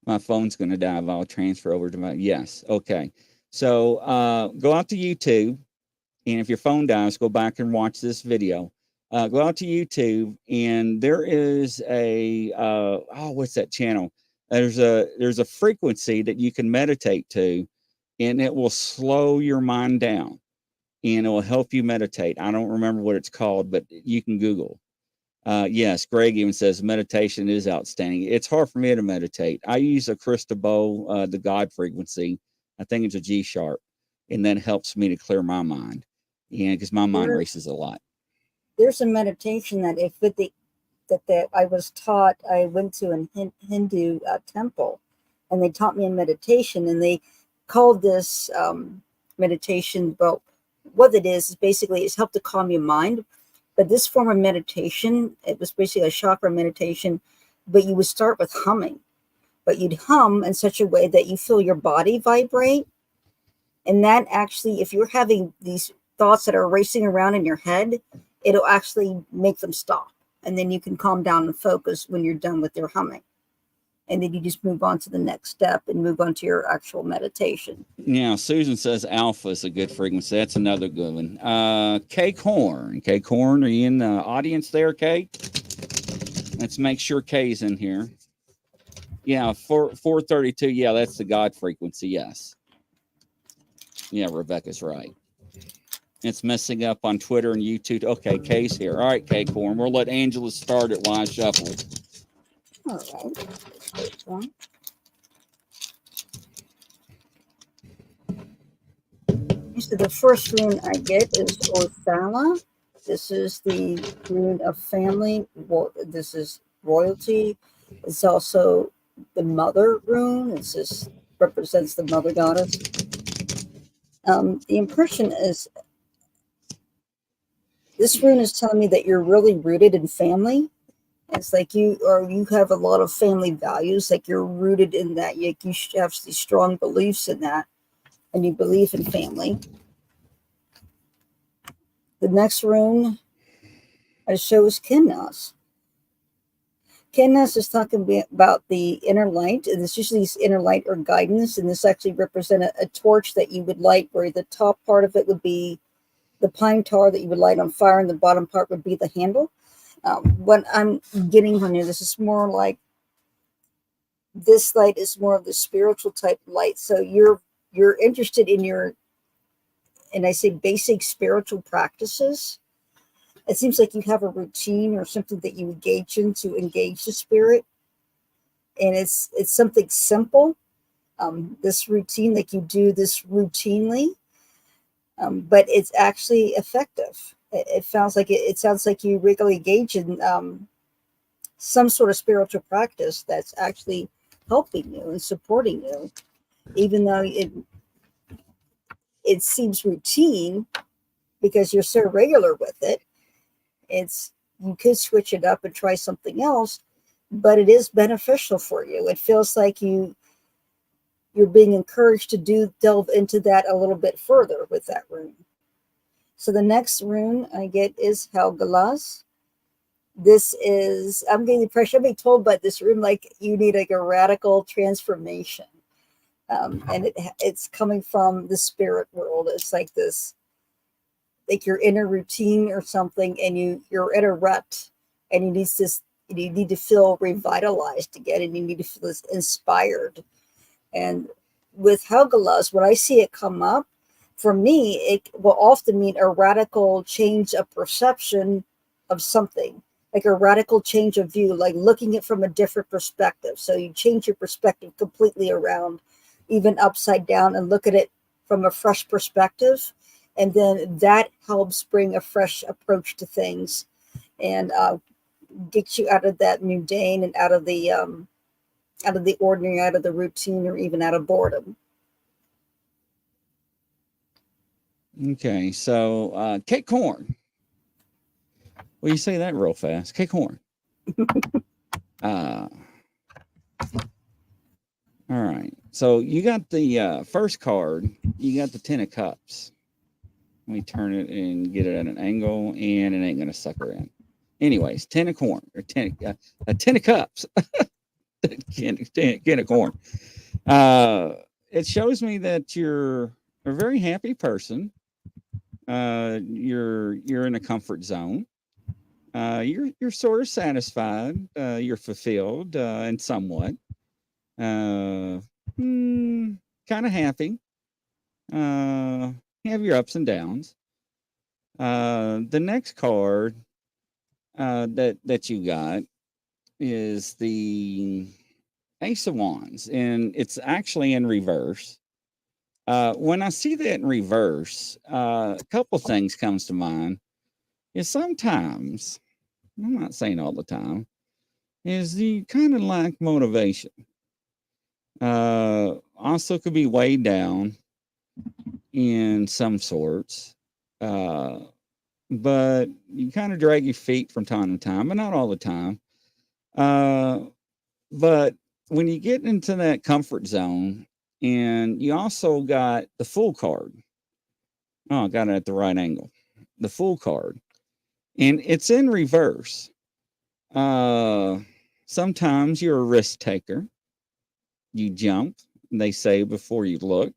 My phone's going to die if I'll transfer over to my, yes. Okay. So go out to YouTube And if your phone dies, go back and watch this video. Go out to YouTube, and there is a what's that channel? There's a frequency that you can meditate to, and it will slow your mind down, and it will help you meditate. I don't remember what it's called, but you can Google. Yes, Greg even says meditation is outstanding. It's hard for me to meditate. I use a crystal bowl, the God frequency. I think it's a G sharp, and that helps me to clear my mind. Yeah, because my mind races a lot.
There's a meditation that that I was taught. I went to a Hindu temple, and they taught me in meditation, and they called this meditation. Well, what it is basically it's helped to calm your mind. But this form of meditation, it was basically a chakra meditation, but you would start with humming, but you'd hum in such a way that you feel your body vibrate. And that actually, if you're having these thoughts that are racing around in your head, it'll actually make them stop. And then you can calm down and focus when you're done with your humming. And then you just move on to the next step and move on to your actual meditation.
Yeah, Susan says alpha is a good frequency. That's another good one. Kay Corn. Kay Corn, are you in the audience there, Kay? Let's make sure Kay's in here. Yeah, 432. Yeah, that's the God frequency. Yes. Yeah, Rebecca's right. It's messing up on Twitter and YouTube. Okay, Kay's here. All right, Kay Corn. We'll let Angela start it while I shuffle.
All right. So the first rune I get is Othala. This is the rune of family. This is royalty. It's also the mother rune. It just represents the mother goddess. The impression is this rune is telling me that you're really rooted in family. It's like you have a lot of family values. Like you're rooted in that. You have these strong beliefs in that, and you believe in family. The next rune I show is Kennas. Kennas is talking about the inner light, and it's usually this inner light or guidance, and this actually represents a torch that you would light, where the top part of it would be the pine tar that you would light on fire, and the bottom part would be the handle. What I'm getting from here, this is more like this light is more of the spiritual type light. So you're interested in your, and I say basic spiritual practices. It seems like you have a routine or something that you engage in to engage the spirit. And it's something simple. This routine, like you do this routinely, but it's actually effective. It sounds like you regularly engage in some sort of spiritual practice that's actually helping you and supporting you, even though it seems routine because you're so regular with it. You could switch it up and try something else, but it is beneficial for you. It feels like you're being encouraged to delve into that a little bit further with that rune. So the next rune I get is Helgelas. This is, I'm getting the impression, I'm being told by this rune, like you need like a radical transformation. And it's coming from the spirit world. It's like this, like you're in a routine or something, and you're in a rut, and you need to feel revitalized again, and you need to feel inspired. And with Helgelas, when I see it come up, for me, it will often mean a radical change of perception of something, like a radical change of view, like looking at it from a different perspective. So you change your perspective completely around, even upside down, and look at it from a fresh perspective. And then that helps bring a fresh approach to things and get you out of that mundane and out of the ordinary, out of the routine, or even out of boredom.
Okay, so Kate Corn. Well, you say that real fast. Kate Corn. All right. So you got the first card. You got the 10 of Cups. Let me turn it and get it at an angle, and it ain't going to sucker in. Anyways, 10 of corn, or 10 of cups. can of corn. It shows me that you're a very happy person. You're in a comfort zone. You're sort of satisfied. You're fulfilled, and somewhat. Uh, kind of happy. You have your ups and downs. The next card that you got is the Ace of Wands, and it's actually in reverse. When I see that in reverse, a couple things comes to mind. Is sometimes, I'm not saying all the time, you kind of lack motivation. Also could be weighed down in some sorts. But you kind of drag your feet from time to time, but not all the time. But when you get into that comfort zone, and you also got the Fool card. Oh, I got it at the right angle. The Fool card. And it's in reverse. Sometimes you're a risk taker. You jump, they say, before you look.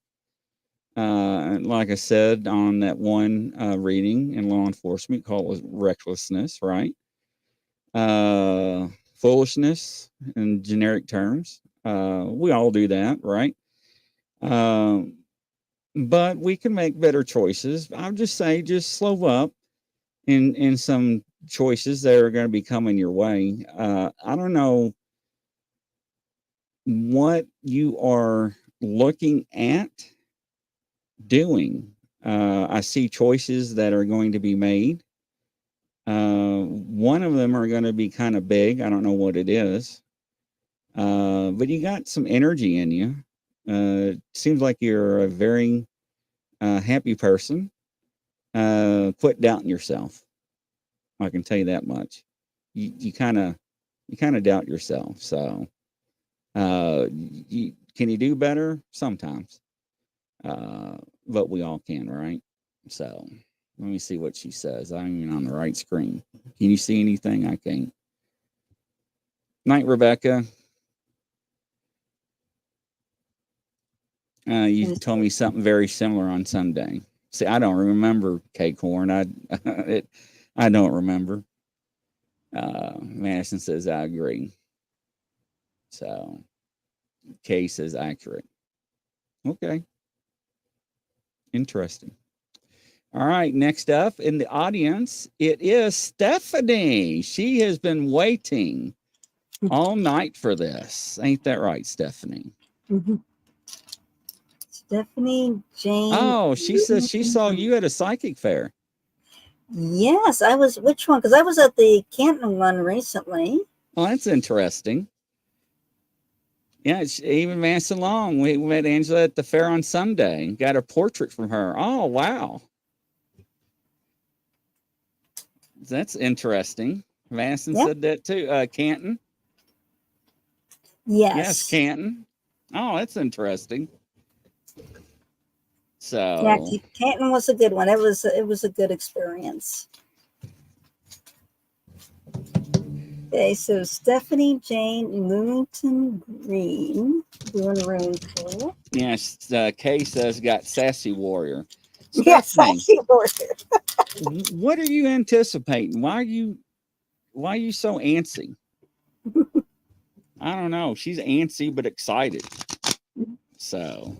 Like I said on that one reading in law enforcement, called recklessness, right? Foolishness in generic terms. We all do that, right? But we can make better choices. I'll just say, just slow up in some choices that are going to be coming your way. I don't know what you are looking at doing. I see choices that are going to be made. One of them are going to be kind of big. I don't know what it is. But you got some energy in you. Seems like you're a very happy person. Quit doubting yourself. I can tell you that much. You kind of doubt yourself. So, can you do better? Sometimes. But we all can, right? So let me see what she says. I'm even on the right screen. Can you see anything? I can't. Night, Rebecca. You told me something very similar on Sunday. See, I don't remember K-Corn. I don't remember. Madison says I agree. So Kay says accurate. Okay. Interesting. All right, next up in the audience, it is Stephanie. She has been waiting all night for this. Ain't that right, Stephanie?
Mm-hmm. Stephanie Jane.
Oh, she says she saw you at a psychic fair.
Yes, I was. Which one? Because I was at the Canton one recently.
Well, that's interesting. Yeah, even Manson Long. We met Angela at the fair on Sunday. Got a portrait from her. Oh, wow. That's interesting. Madison said that too. Canton. Yes, Canton. Oh, that's interesting. So
yeah, Canton was a good one. It was a good experience. Okay, so Stephanie Jane Lewington Green doing rune pool.
Yes, Kay says got sassy warrior.
Yes, sassy warrior.
What are you anticipating? Why are you so antsy? I don't know. She's antsy but excited. So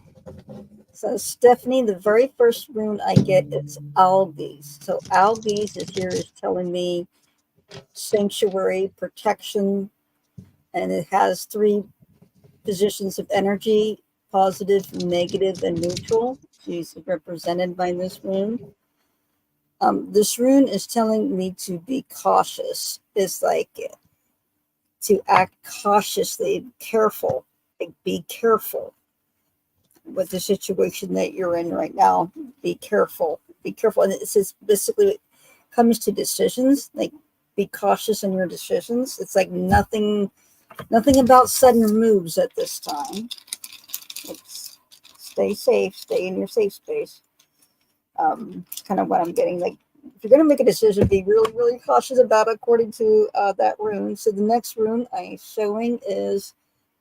Stephanie, the very first rune I get is Algies. So Algies is telling me sanctuary, protection, and it has 3 positions of energy: positive, negative, and neutral. She's represented by this rune. This rune is telling me to be cautious. It's like to act cautiously, careful. Like, be careful with the situation that you're in right now. Be careful. Be careful. And it says basically it comes to decisions, like be cautious in your decisions. It's like nothing about sudden moves at this time. It's stay safe, stay in your safe space. Kind of what I'm getting. Like, if you're going to make a decision, be really, really cautious about it, according to that rune. So the next rune I'm showing is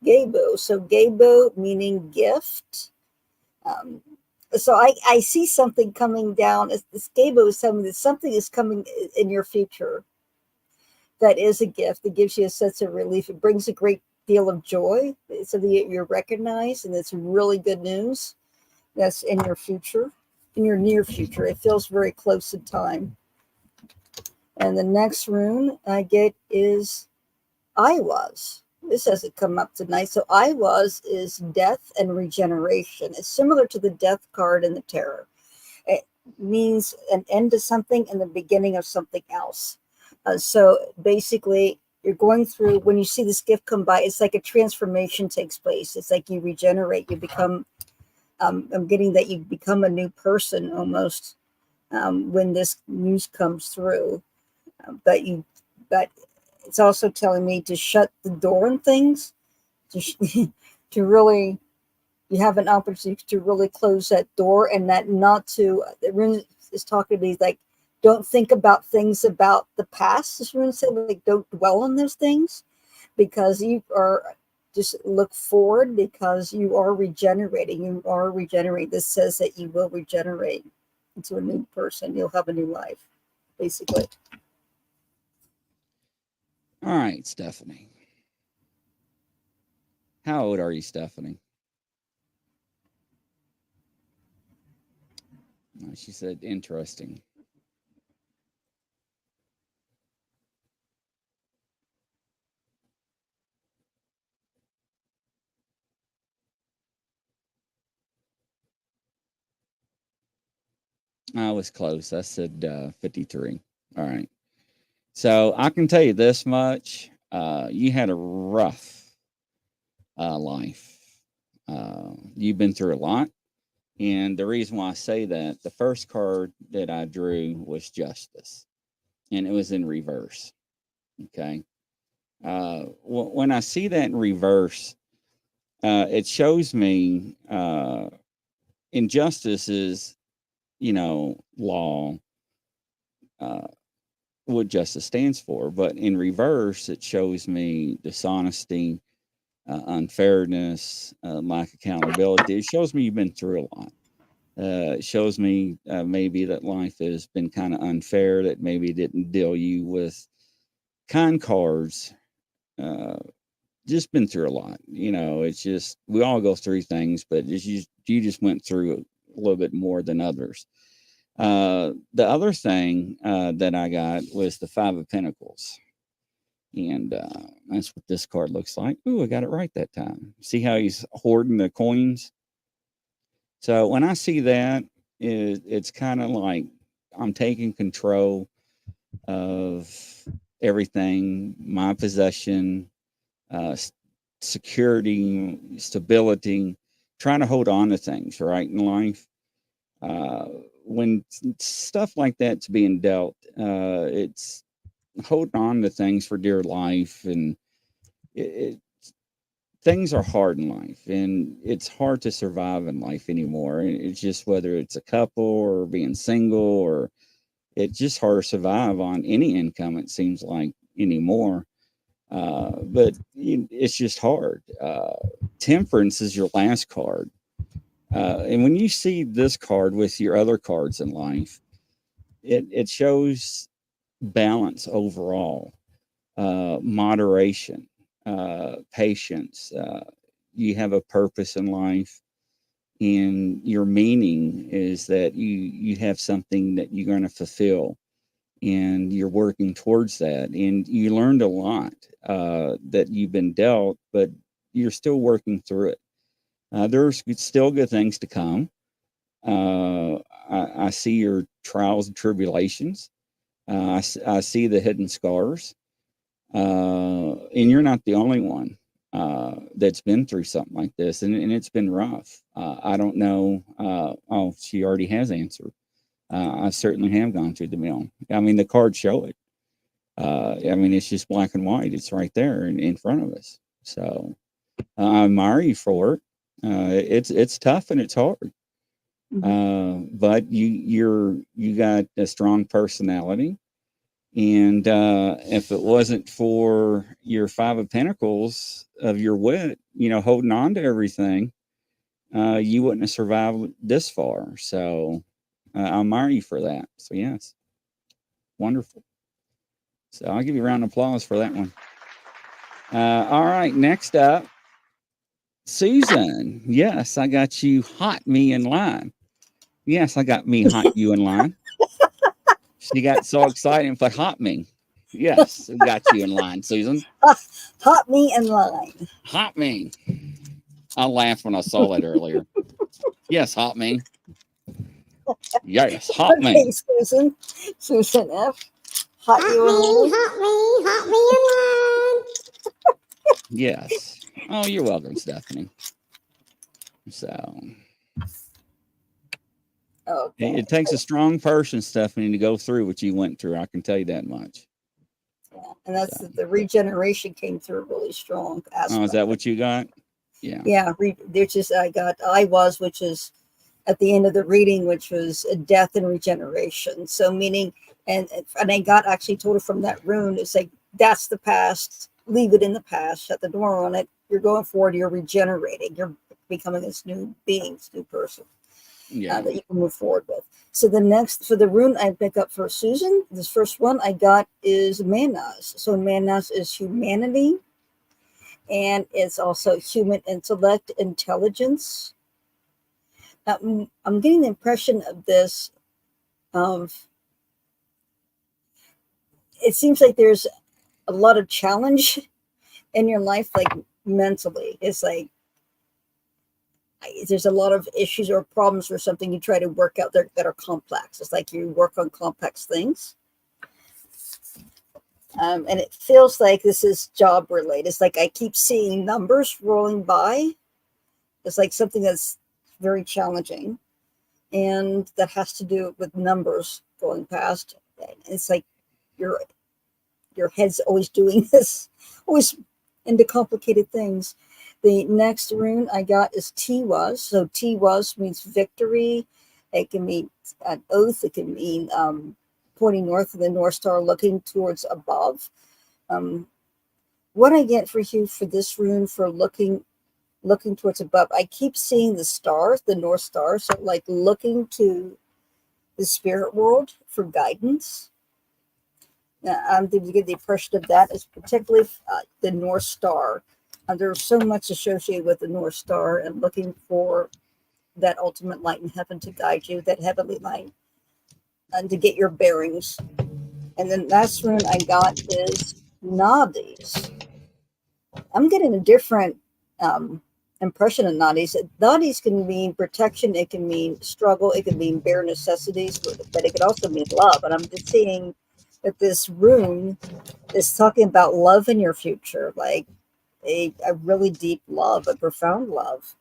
Gabo. So Gabo meaning gift. So I see something coming down. This Gabo is telling me that something is coming in your future that is a gift. It gives you a sense of relief. It brings a great deal of joy. It's something that you're recognized, and it's really good news. That's in your future, in your near future. It feels very close in time. And the next rune I get is I was. This hasn't come up tonight. So I was is death and regeneration. It's similar to the death card in the tarot. It means an end to something and the beginning of something else. So basically, you're going through, when you see this gift come by, it's like a transformation takes place. It's like you regenerate, you become, I'm getting that you become a new person almost when this news comes through. But it's also telling me to shut the door on things, to really, you have an opportunity to really close that door, and that not to, the rune is talking to me like, don't think about things about the past. This rune said, like, don't dwell on those things, because you are, just look forward, because you are regenerating. You are regenerating. This says that you will regenerate into a new person. You'll have a new life, basically.
All right, Stephanie. How old are you, Stephanie? She said, interesting. I was close. I said 53. All right. So I can tell you this much. You had a rough life. You've been through a lot. And the reason why I say that, the first card that I drew was justice, and it was in reverse. Okay. When I see that in reverse, it shows me injustice is, law, uh, what justice stands for. But in reverse, it shows me dishonesty, unfairness, lack of accountability. It shows me you've been through a lot. It shows me maybe that life has been kind of unfair, that maybe didn't deal you with kind cards. Just been through a lot. It's just, we all go through things, but you just went through a little bit more than others. The other thing that I got was the Five of Pentacles. And that's what this card looks like. Ooh, I got it right that time. See how he's hoarding the coins? So when I see that, it's kind of like I'm taking control of everything, my possession, security, stability, trying to hold on to things, right, in life. When stuff like that's being dealt, it's holding on to things for dear life, and it things are hard in life, and it's hard to survive in life anymore. And it's just, whether it's a couple or being single, or it's just hard to survive on any income, it seems like, anymore. But it's just hard. Temperance is your last card. And when you see this card with your other cards in life, it shows balance overall, moderation, patience. You have a purpose in life, and your meaning is that you have something that you're going to fulfill, and you're working towards that. And you learned a lot that you've been dealt, but you're still working through it. There's still good things to come. I see your trials and tribulations. I see the hidden scars. And you're not the only one that's been through something like this, and it's been rough. I don't know. Oh, she already has answered. I certainly have gone through the mill. I mean, the cards show it. I mean, it's just black and white. It's right there in front of us. So I admire you for it. It's tough and it's hard. But you got a strong personality. And if it wasn't for your Five of Pentacles, of your wit, holding on to everything, you wouldn't have survived this far. So I admire you for that. So yes, wonderful. So I'll give you a round of applause for that one. All right, next up, Susan. Yes, I got you hot me in line. Yes, I got me hot you in line. She got so excited and like hot me. Yes, we got you in line, Susan.
Hot me in line.
Hot me. I laughed when I saw that earlier. Yes, hot me. Yes, hot
Okay,
me.
Susan. Susan F. Hot
Hot
you in
me,
line.
hot me, hot me in line.
Yes. Oh, you're welcome, Stephanie. So
Okay.
it takes a strong person, Stephanie, to go through what you went through. I can tell you that much.
Yeah. And that's
So,
the regeneration came through really strong
oh, is
aspect.
that what you got? Yeah.
Yeah. There's just, which is at the end of the reading, which was a death and regeneration. So meaning, and I got actually told it from that rune, it's like, that's the past, leave it in the past, shut the door on it. You're going forward, you're regenerating, you're becoming this new being, this new person.
Yeah.
That you can move forward with. So the next, for the rune I pick up for Susan, this first one I got is Manas. So Manas is humanity, and it's also human intellect, intelligence. I'm getting the impression of this. It seems like there's a lot of challenge in your life, like mentally. It's like there's a lot of issues or problems or something you try to work out there that are complex. It's like you work on complex things. And it feels like this is job related. It's like I keep seeing numbers rolling by. It's like something that's very challenging, and that has to do with numbers going past. It's like your head's always doing this, always into complicated things. The next rune I got is Tiwaz. So Tiwaz means victory. It can mean an oath. It can mean pointing north of the North Star, looking towards above. What I get for you for this rune for looking towards above, I keep seeing the stars, the North Star. So like looking to the spirit world for guidance. I'm going to get the impression of that is particularly the North Star. There's so much associated with the North Star and looking for that ultimate light in heaven to guide you, that heavenly light, and to get your bearings. And then last rune I got is Nadis. I'm getting a different impression of Nadis. Nadis can mean protection, it can mean struggle, it can mean bare necessities, but it could also mean love. And I'm just seeing that this rune is talking about love in your future, like a really deep love, a profound love.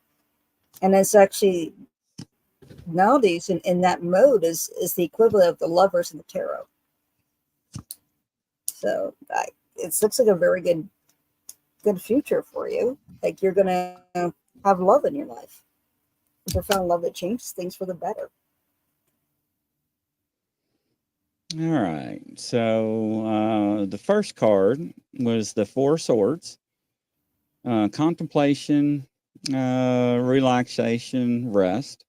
And it's actually nowadays in that mode is the equivalent of the lovers in the tarot. So it looks like a very good future for you. Like you're gonna have love in your life, a profound love that changes things for the better.
All right. So the first card was the Four Swords. Contemplation, relaxation, rest.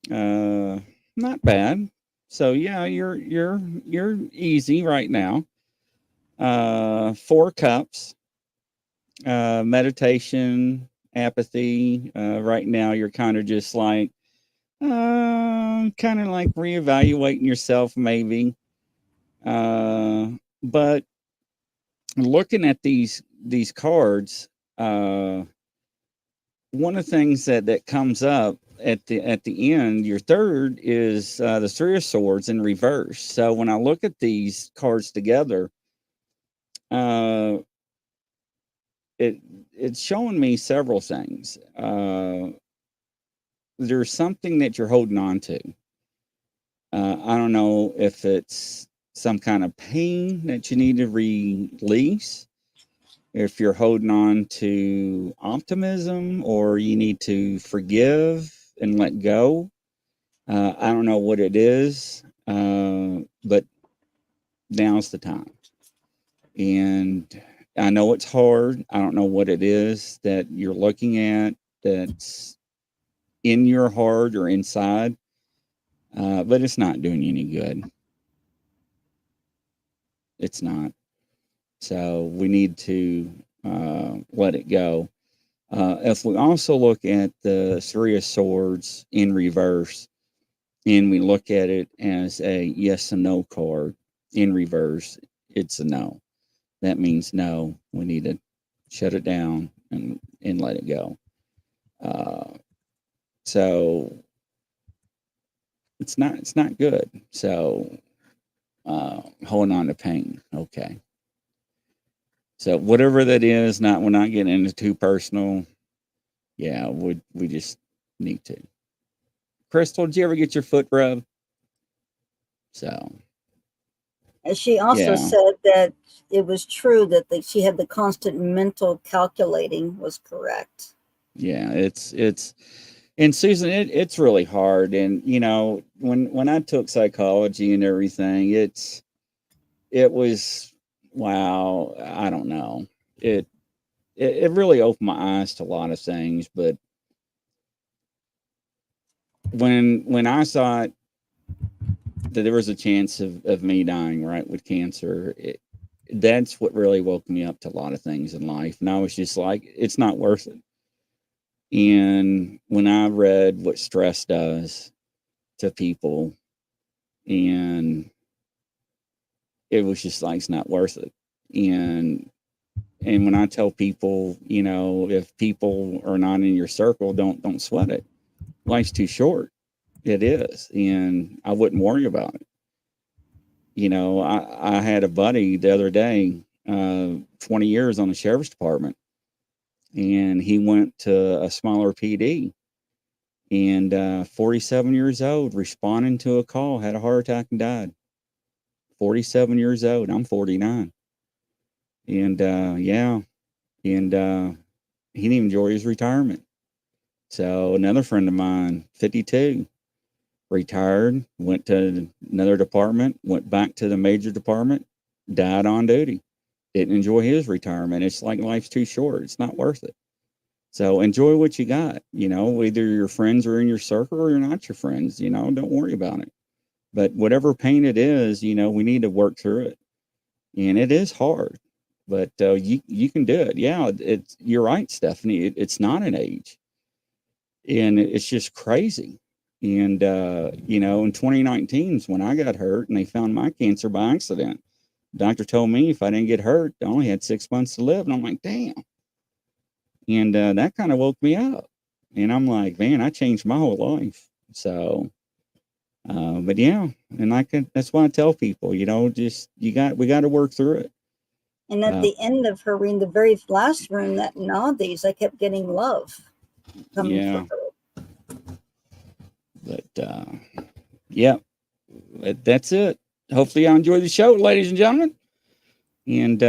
Not bad. So yeah, you're easy right now. Four Cups. Meditation, apathy. Right now, you're kind of just like, kind of like reevaluating yourself, maybe. But looking at these cards, one of the things that comes up at the end, your third is the Three of Swords in reverse. So when I look at these cards together, uh, it's showing me several things. There's something that you're holding on to. I don't know if it's some kind of pain that you need to release, if you're holding on to optimism, or you need to forgive and let go. I don't know what it is, but now's the time. And I know it's hard. I don't know what it is that you're looking at that's in your heart or inside, but it's not doing you any good. It's not. So we need to let it go. If we also look at the Three of Swords in reverse, and we look at it as a yes and no card in reverse, it's a no. That means no. We need to shut it down and let it go. So it's not good. So holding on to pain. Okay. So whatever that is, we're not getting into too personal. Yeah, we just need to. Crystal, did you ever get your foot rubbed? So.
And she also said that it was true that she had the constant mental calculating was correct.
Yeah, it's and Susan, it's really hard. And you know, when I took psychology and everything, it was wow. I don't know. It really opened my eyes to a lot of things. But when I saw it, that there was a chance of me dying, right, with cancer, that's what really woke me up to a lot of things in life. And I was just like, it's not worth it. And when I read what stress does to people, and it was just like, it's not worth it. And when I tell people, you know, if people are not in your circle, don't sweat it. Life's too short. It is. And I wouldn't worry about it. You know, I had a buddy the other day, 20 years on the sheriff's department, and he went to a smaller PD, and 47 years old, responding to a call, had a heart attack and died. 47 years old. I'm 49. And yeah, and he didn't even enjoy his retirement. So another friend of mine, 52, retired, went to another department, went back to the major department, died on duty. Didn't enjoy his retirement. It's like life's too short. It's not worth it. So enjoy what you got. You know, either your friends are in your circle or you're not your friends. You know, don't worry about it. But whatever pain it is, you know, we need to work through it. And it is hard, but you can do it. Yeah, you're right, Stephanie. It's not an age, and it's just crazy. And you know, in 2019 is when I got hurt, and they found my cancer by accident. Doctor told me if I didn't get hurt, I only had 6 months to live, and I'm like, damn. And that kind of woke me up, and I'm like, man, I changed my whole life. So. But yeah, and that's why I tell people, you know, just we got to work through it.
And at the end of her reading, the very last room, that nowadays I kept getting love coming from her.
But yeah, that's it. Hopefully y'all enjoy the show, ladies and gentlemen. And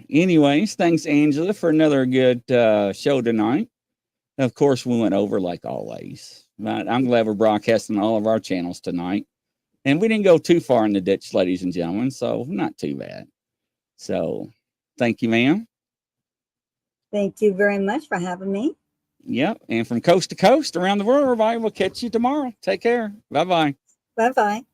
anyways, thanks Angela for another good show tonight. Of course, we went over like always. But I'm glad we're broadcasting all of our channels tonight. And we didn't go too far in the ditch, ladies and gentlemen, so not too bad. So thank you, ma'am.
Thank you very much for having me.
Yep. And from coast to coast around the world, everybody, we'll catch you tomorrow. Take care. Bye-bye.
Bye-bye.